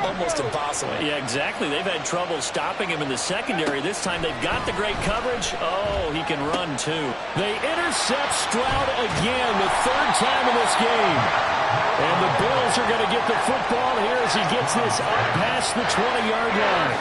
almost impossible. Yeah, exactly. They've had trouble stopping him in the secondary. This time they've got the great coverage. Oh, he can run too. They intercept Stroud again, the 3rd time in this game. And the Bills are going to get the football here as he gets this up past the 20-yard line.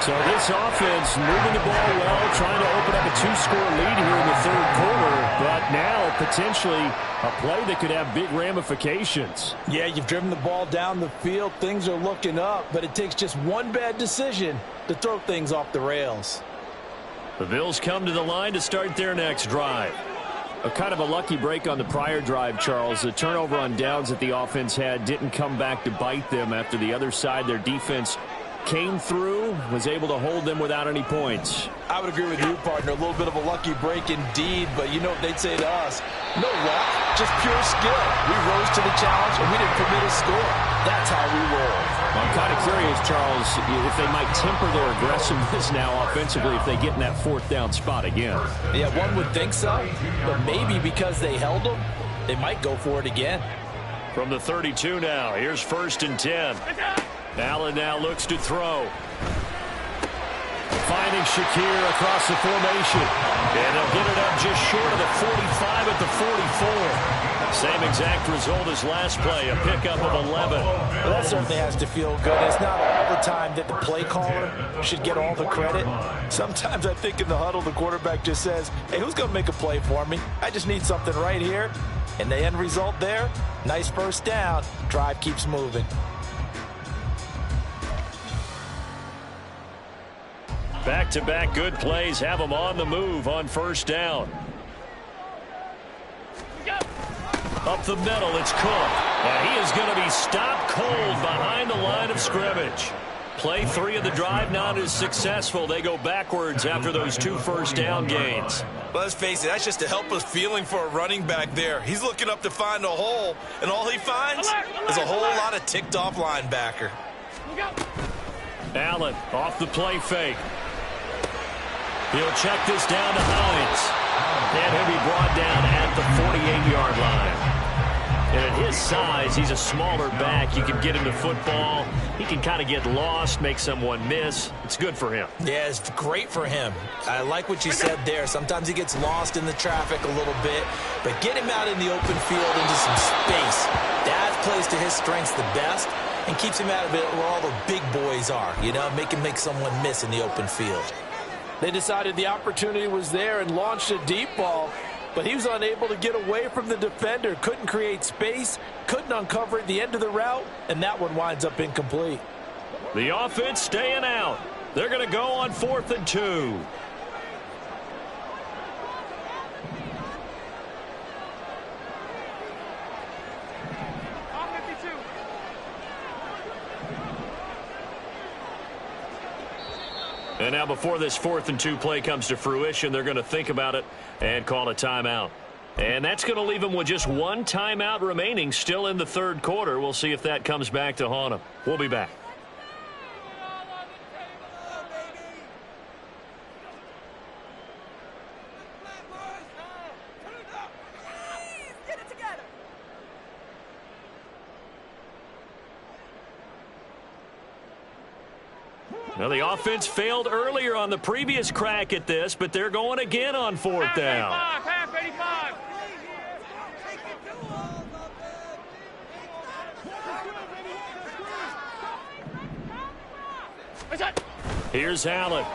So this offense moving the ball well, trying to open up a 2-score lead here in the 3rd quarter. But now potentially a play that could have big ramifications. Yeah, you've driven the ball down the field. Things are looking up, but it takes just one bad decision to throw things off the rails. The Bills come to the line to start their next drive. A kind of a lucky break on the prior drive, Charles. The turnover on downs that the offense had didn't come back to bite them after the other side. Their defense came through, was able to hold them without any points. I would agree with you, partner. A little bit of a lucky break indeed, but you know what they'd say to us. No luck, just pure skill. We rose to the challenge, and we didn't permit a score. That's how we roll. I'm kind of curious, Charles, if they might temper their aggressiveness now offensively if they get in that fourth down spot again. Yeah, one would think so, but maybe because they held them, they might go for it again. From the 32 now, here's 1st and 10. Allen now looks to throw. Finding Shakir across the formation. And they'll get it up just short of the 45 at the 44. Same exact result as last play, a pickup of 11. Well, that certainly has to feel good. It's not all the time that the play caller should get all the credit. Sometimes I think in the huddle, the quarterback just says, hey, who's going to make a play for me? I just need something right here. And the end result there, nice first down. Drive keeps moving. Back-to-back good plays have them on the move on 1st down. Up the middle, it's Cook. And he is going to be stopped cold behind the line of scrimmage. Play 3 of the drive not as successful. They go backwards after those 2 first down gains. Well, let's face it, that's just a helpless feeling for a running back there. He's looking up to find a hole, and all he finds is a whole lot of ticked-off linebacker. Allen off the play fake. He'll check this down to Hines. And he'll be brought down at the 48-yard line. And at his size, he's a smaller back. You can get him the football. He can kind of get lost, make someone miss. It's good for him. Yeah, it's great for him. I like what you said there. Sometimes he gets lost in the traffic a little bit, but get him out in the open field into some space. That plays to his strengths the best and keeps him out of it where all the big boys are, you know, make someone miss in the open field. They decided the opportunity was there and launched a deep ball, but he was unable to get away from the defender, couldn't create space, couldn't uncover at the end of the route, and that one winds up incomplete. The offense staying out. They're going to go on 4th and 2. And now before this 4th and 2 play comes to fruition, they're going to think about it and call a timeout. And that's going to leave them with just 1 timeout remaining still in the 3rd quarter. We'll see if that comes back to haunt them. We'll be back. Now, the offense failed earlier on the previous crack at this, but they're going again on 4th down. Half 85. Here's Allen.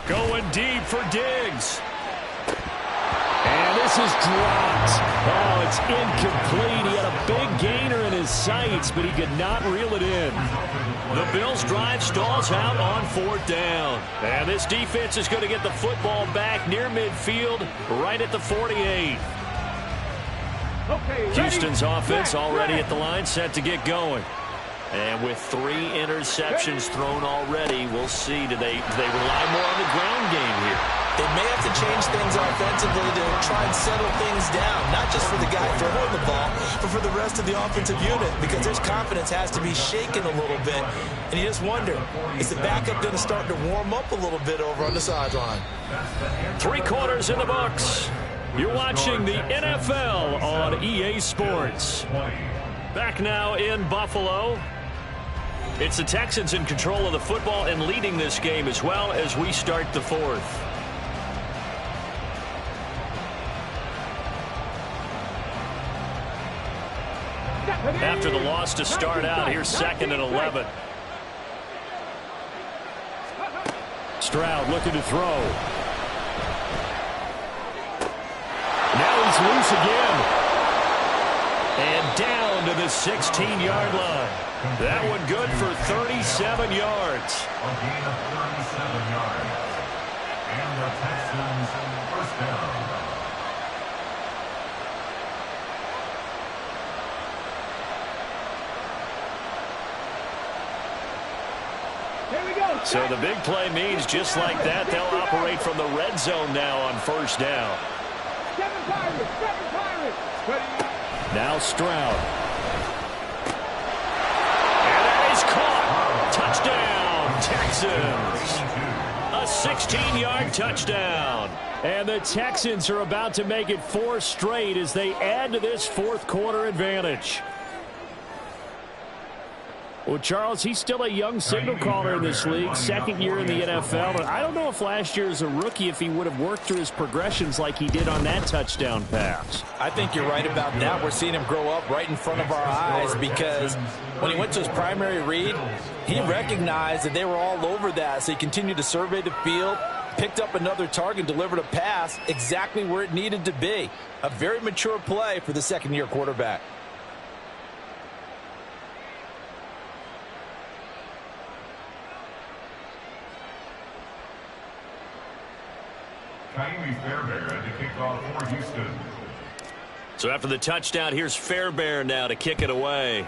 Going deep for Diggs. And this is dropped. Oh, it's incomplete. He had a big gainer in his sights, but he could not reel it in. The Bills' drive stalls out on 4th down. And this defense is going to get the football back near midfield, right at the 48. Okay, Houston's offense already at the line, set to get going. And with 3 interceptions thrown already, we'll see. Do they rely more on the ground game here? They may have to change things offensively to try and settle things down, not just for the guy throwing the ball, but for the rest of the offensive unit, because their confidence has to be shaken a little bit. And you just wonder, is the backup going to start to warm up a little bit over on the sideline? 3 quarters in the books. You're watching the NFL on EA Sports. Back now in Buffalo. It's the Texans in control of the football and leading this game as well as we start the 4th. After the loss to start out, here's 2nd and 11. Stroud looking to throw. Now he's loose again. And down to the 16-yard line. That one good for 37 yards. A gain of 37 yards. And the Texans first down. Here we go. So the big play means just like that, they'll operate from the red zone now on first down. 7 Pirates. 7 Pirates. Now Stroud. And that is caught. Touchdown, Texans. A 16-yard touchdown. And the Texans are about to make it 4 straight as they add to this fourth quarter advantage. Well, Charles, he's still a young signal caller in this league, second year in the NFL. And I don't know if last year as a rookie, if he would have worked through his progressions like he did on that touchdown pass. I think you're right about that. We're seeing him grow up right in front of our eyes because when he went to his primary read, he recognized that they were all over that. So he continued to survey the field, picked up another target, delivered a pass exactly where it needed to be. A very mature play for the second-year quarterback. Ka'imi Fairbairn to kick off for Houston. So after the touchdown, here's Fairbairn now to kick it away.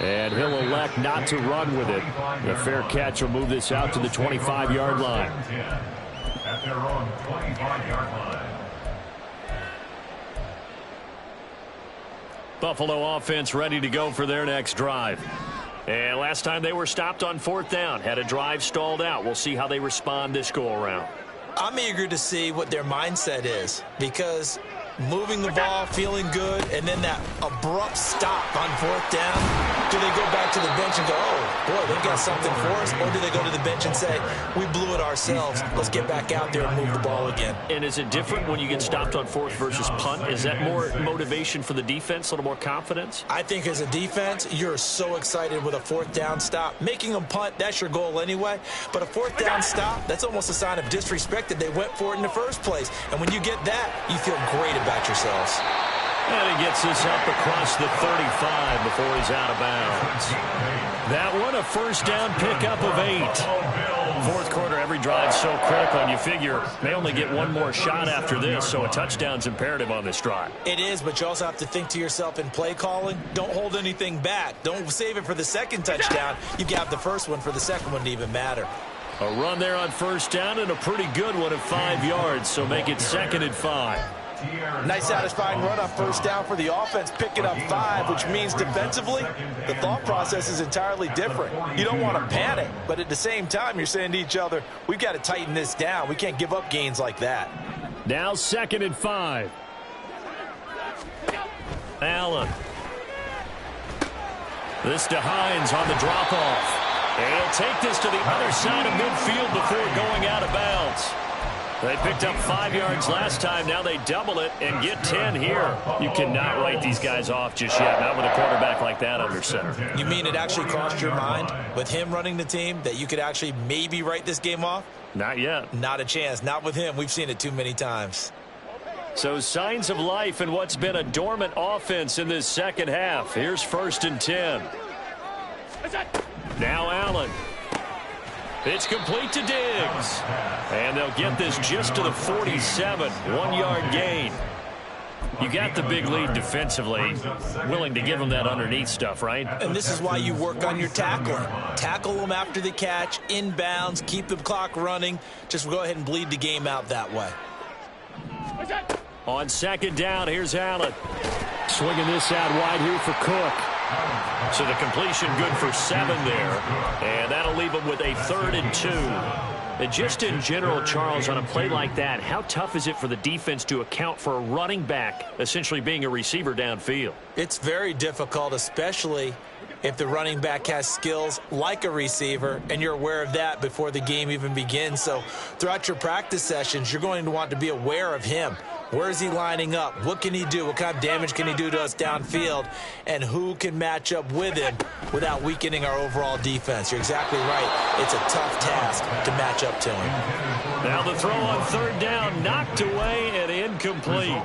And he'll elect not to run with it. The fair catch will move this out to the 25-yard line. At their own 25-yard line. Buffalo offense ready to go for their next drive. And last time they were stopped on fourth down, had a drive stalled out. We'll see how they respond this go-around. I'm eager to see what their mindset is because moving the ball, feeling good, and then that abrupt stop on fourth down, do they go back to the bench and go, oh, boy, they've got something for us? Or do they go to the bench and say, we blew it ourselves, let's get back out there and move the ball again? And is it different when you get stopped on fourth versus punt? Is that more motivation for the defense, a little more confidence? I think as a defense, you're so excited with a fourth down stop. Making them punt, that's your goal anyway. But a fourth down stop, that's almost a sign of disrespect that they went for it in the first place. And when you get that, you feel great about yourselves. And he gets this up across the 35 before he's out of bounds. That one, a first down pickup of 8. Fourth quarter, every drive so critical, and you figure they only get one more shot after this, so a touchdown's imperative on this drive. It is, but you also have to think to yourself in play calling, don't hold anything back. Don't save it for the second touchdown. You've got the first one for the second one to even matter. A run there on first down and a pretty good one at 5 yards, so make it 2nd and 5. Nice satisfying run on first down for the offense, picking up 5, which means defensively, the thought process is entirely different. You don't want to panic, but at the same time, you're saying to each other, we've got to tighten this down. We can't give up gains like that. Now 2nd and 5. Allen. This to Hines on the drop-off. And he'll take this to the other side of midfield before going out of bounds. They picked up 5 yards last time. Now they double it and get 10 here. You cannot write these guys off just yet, not with a quarterback like that under center. You mean it actually crossed your mind with him running the team that you could actually maybe write this game off? Not yet. Not a chance. Not with him. We've seen it too many times. So signs of life in what's been a dormant offense in this second half. Here's 1st and 10. Now Allen. It's complete to Diggs. And they'll get this just to the 47. 1-yard gain. You got the big lead defensively. Willing to give them that underneath stuff, right? And this is why you work on your tackling. Tackle them after the catch, inbounds, keep the clock running. Just go ahead and bleed the game out that way. On 2nd down, here's Allen. Swinging this out wide here for Cook. So the completion good for 7 there. And that'll leave them with a 3rd and 2. And just in general, Charles, on a play like that, how tough is it for the defense to account for a running back essentially being a receiver downfield? It's very difficult, especially if the running back has skills like a receiver, and you're aware of that before the game even begins. So throughout your practice sessions, you're going to want to be aware of him. Where is he lining up? What can he do? What kind of damage can he do to us downfield? And who can match up with him without weakening our overall defense? You're exactly right. It's a tough task to match up to him. Now the throw on 3rd down, knocked away and incomplete.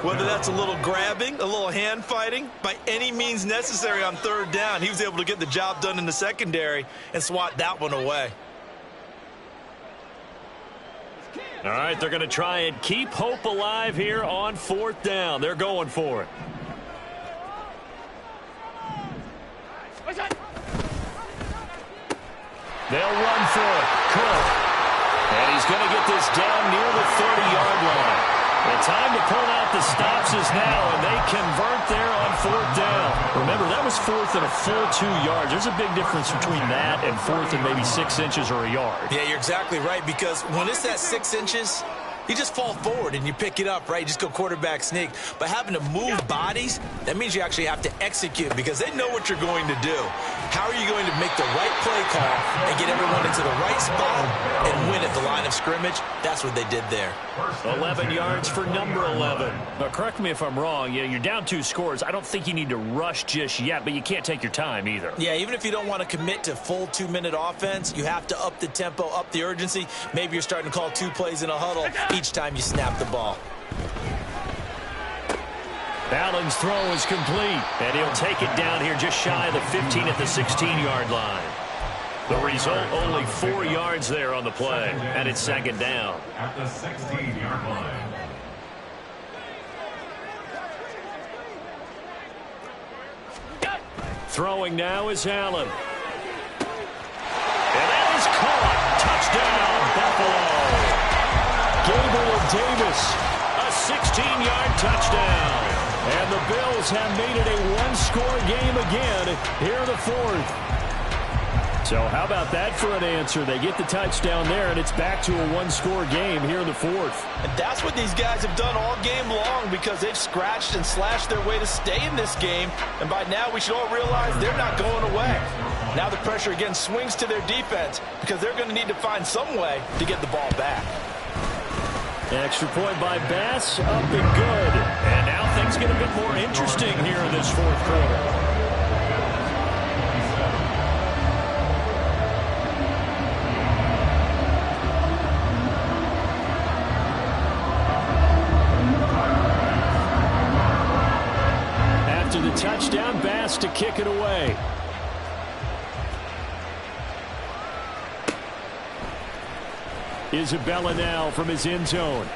Whether that's a little grabbing, a little hand fighting, by any means necessary on 3rd down, he was able to get the job done in the secondary and swat that one away. All right, they're going to try and keep hope alive here on 4th down. They're going for it. They'll run for it. Cook. And he's going to get this down near the 30-yard line. The time to pull out the stops is now, and they convert there on 4th down. Remember, that was 4th and a full 2 yards. There's a big difference between that and 4th and maybe 6 inches or a yard. Yeah, you're exactly right, because when it's that 6 inches, you just fall forward and you pick it up, right? You just go quarterback sneak. But having to move bodies, that means you actually have to execute because they know what you're going to do. How are you going to make the right play call and get everyone into the right spot and win at the line of scrimmage? That's what they did there. 11 yards for number 11. Now, correct me if I'm wrong. Yeah, you're down 2 scores. I don't think you need to rush just yet, but you can't take your time either. Yeah, even if you don't want to commit to full 2-minute offense, you have to up the tempo, up the urgency. Maybe you're starting to call 2 plays in a huddle each time you snap the ball. Allen's throw is complete, and he'll take it down here just shy of the 15 at the 16-yard line. The result, only 4 yards there on the play, and it's 2nd down. At the 16-yard line. Throwing now is Allen. And that is caught. Touchdown, Buffalo. Gabriel Davis, a 16-yard touchdown. And the Bills have made it a 1-score game again here in the 4th. So how about that for an answer? They get the touchdown there, and it's back to a 1-score game here in the 4th. And that's what these guys have done all game long because they've scratched and slashed their way to stay in this game. And by now, we should all realize they're not going away. Now the pressure again swings to their defense because they're going to need to find some way to get the ball back. Extra point by Bass, up and good. And now things get a bit more interesting here in this 4th quarter. After the touchdown, Bass to kick it away. Isabella now from his end zone.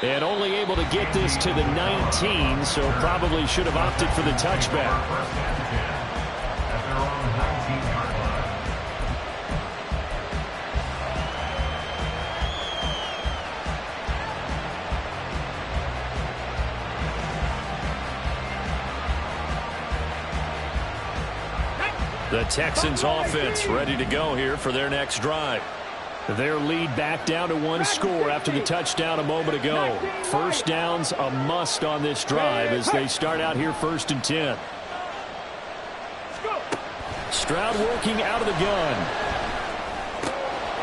And only able to get this to the 19, so probably should have opted for the touchback. At their own 19-yard line. The Texans offense ready to go here for their next drive. Their lead back down to 1 score after the touchdown a moment ago. First down's a must on this drive as they start out here 1st and 10. Stroud working out of the gun.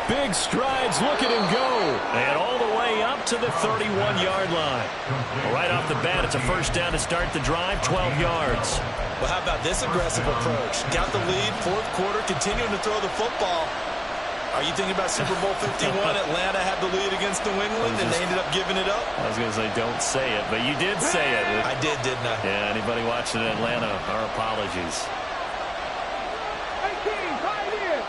Big strides, look at him go. And all the way up to the 31-yard line. Right off the bat, it's a first down to start the drive, 12 yards. Well, how about this aggressive approach? Got the lead, 4th quarter, continuing to throw the football. Are you thinking about Super Bowl 51? Atlanta had the lead against New England, and they ended up giving it up? I was going to say, don't say it, but you did say it. I did, didn't I? Yeah, anybody watching in Atlanta, our apologies. 18, right in.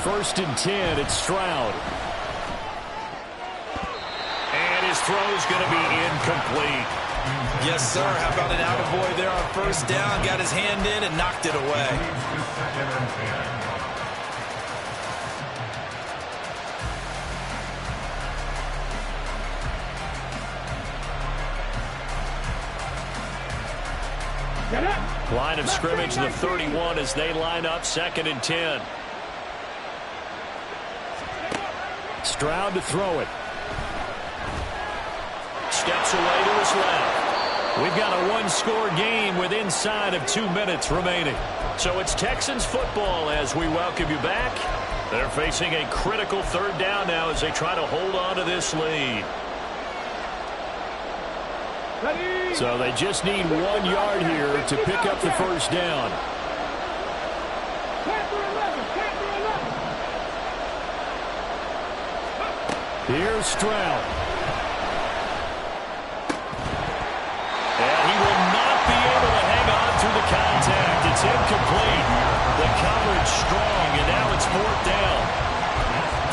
1st and 10, it's Stroud. And his throw's going to be incomplete. Yes, sir. How about an attaboy there on 1st down? Got his hand in and knocked it away. Line of scrimmage, the 31 as they line up 2nd and 10. Stroud to throw it. Steps away to his left. We've got a 1-score game with inside of 2 minutes remaining. So it's Texans football as we welcome you back. They're facing a critical 3rd down now as they try to hold on to this lead. So they just need 1 yard here to pick up the first down. Here's Stroud. And he will not be able to hang on through the contact. It's incomplete. The coverage strong, and now it's 4th down.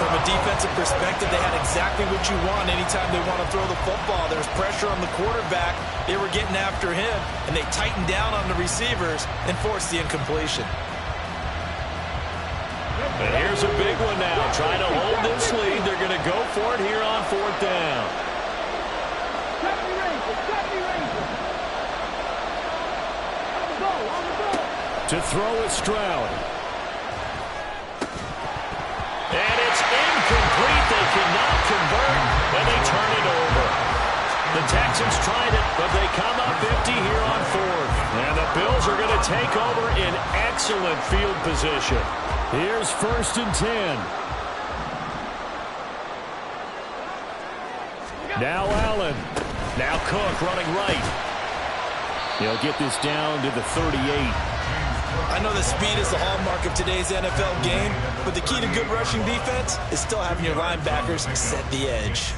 from a defensive perspective, they had exactly what you want anytime they want to throw the football. There's pressure on the quarterback. They were getting after him, and they tightened down on the receivers and forced the incompletion. And here's a big one now. Trying to hold this lead. They're going to go for it here on 4th down. 70 Rangers, 70 Rangers. On the goal. To throw is Stroud. And it's incomplete. They cannot convert, and they turn it over. The Texans tried it, but they come up empty here on 4th. And the Bills are going to take over in excellent field position. Here's 1st and 10. Now Allen. Now Cook running right. He'll get this down to the 38. I know the speed is the hallmark of today's NFL game, but the key to good rushing defense is still having your linebackers set the edge.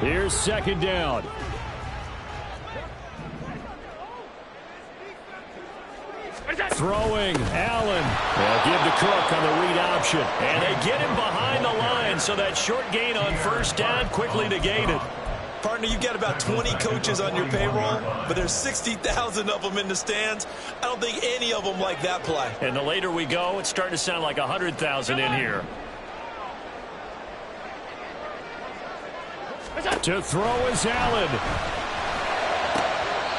Here's 2nd down. Throwing, Allen. They'll give to Cook on the read option. And they get him behind the line, so that short gain on 1st down quickly negated. Partner, you've got about 20 coaches on your payroll, but there's 60,000 of them in the stands. I don't think any of them like that play. And the later we go, it's starting to sound like 100,000 in here. To throw is Allen.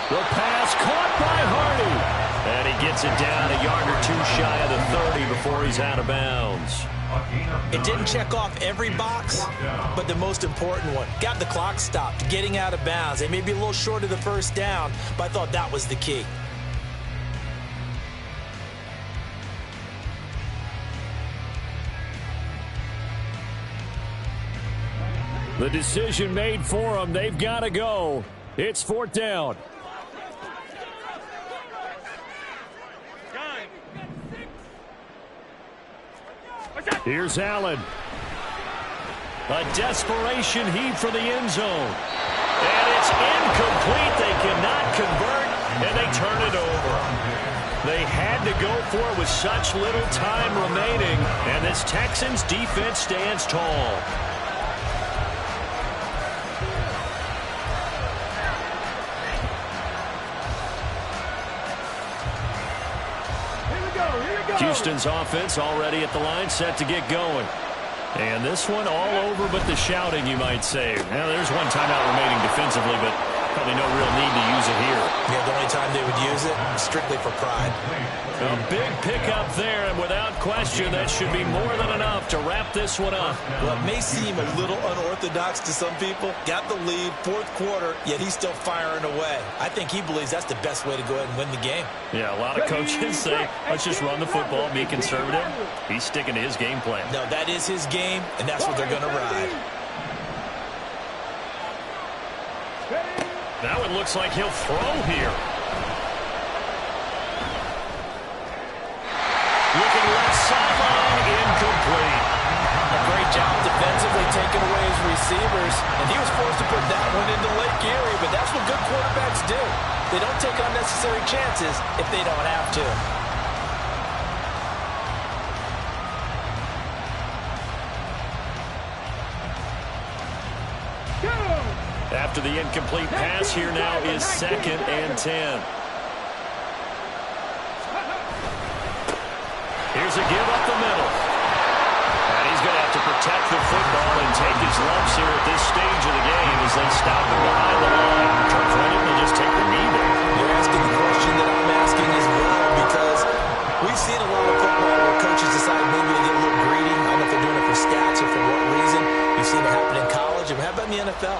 The pass caught by Hardy. And he gets it down a yard or two shy of the 30 before he's out of bounds. It didn't check off every box, but the most important one. Got the clock stopped, getting out of bounds. They may be a little short of the 1st down, but I thought that was the key. The decision made for them. They've got to go. It's 4th down. Here's Allen. A desperation heave for the end zone. And it's incomplete. They cannot convert, and they turn it over. They had to go for it with such little time remaining, and this Texans defense stands tall. Houston's offense already at the line, set to get going. And this one all over but the shouting, you might say. Now, there's one timeout remaining defensively, but probably no real need to use it here. Yeah, the only time they would use it, strictly for pride. A big pickup there, and without question, that should be more than enough to wrap this one up. Well, it may seem a little unorthodox to some people. Got the lead, 4th quarter, yet he's still firing away. I think he believes that's the best way to go ahead and win the game. Yeah, a lot of coaches say, let's just run the football, be conservative. He's sticking to his game plan. No, that is his game, and that's what they're going to ride. Now it looks like he'll throw here. Looking left sideline, incomplete. A great job defensively taking away his receivers, and he was forced to put that one into Lake Erie, but that's what good quarterbacks do. They don't take unnecessary chances if they don't have to. After the incomplete pass, here now is 2nd and 10. Here's a give up the middle. And he's going to have to protect the football and take his lumps here at this stage of the game as they stop him behind the line. Turns right in and just take the knee there. You're asking the question that I'm asking as well, because we've seen a lot of football where coaches decide maybe to get a little greedy. I don't know if they're doing it for stats or for what reason. We've seen it happen in college. And how about in the NFL?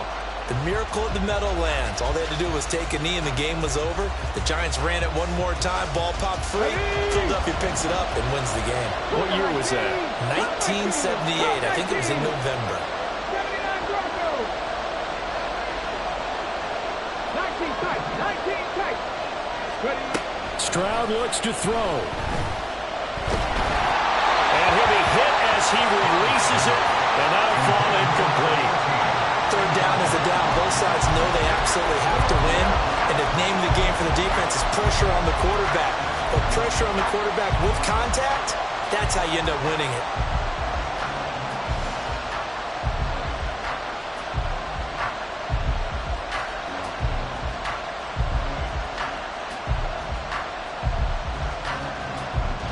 The miracle of the Meadowlands. All they had to do was take a knee and the game was over. The Giants ran it one more time. Ball popped free. Philadelphia picks it up and wins the game. What year was that? 1978. I think it was in November. 79 Broncos. 19 tight. 19 tight. Ready. Stroud looks to throw. And he'll be hit as he releases it. And that'll fall incomplete. 3rd down is a down. Both sides know they absolutely have to win. And if pressure on the quarterback. But pressure on the quarterback with contact, that's how you end up winning it.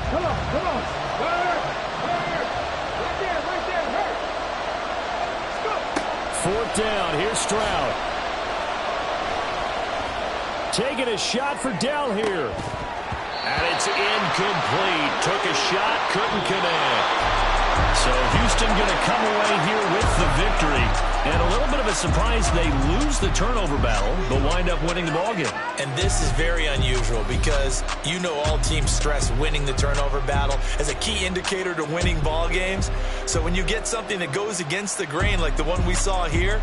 Come on. Hurt. Right there, hurt. Let's go. Fourth down. Here's Stroud. Taking a shot for Dell here. And it's incomplete. Took a shot, couldn't connect. So Houston going to come away here with the victory. And a little bit of a surprise, they lose the turnover battle, but wind up winning the ballgame. And this is very unusual because you know all teams stress winning the turnover battle as a key indicator to winning ball games. So when you get something that goes against the grain like the one we saw here,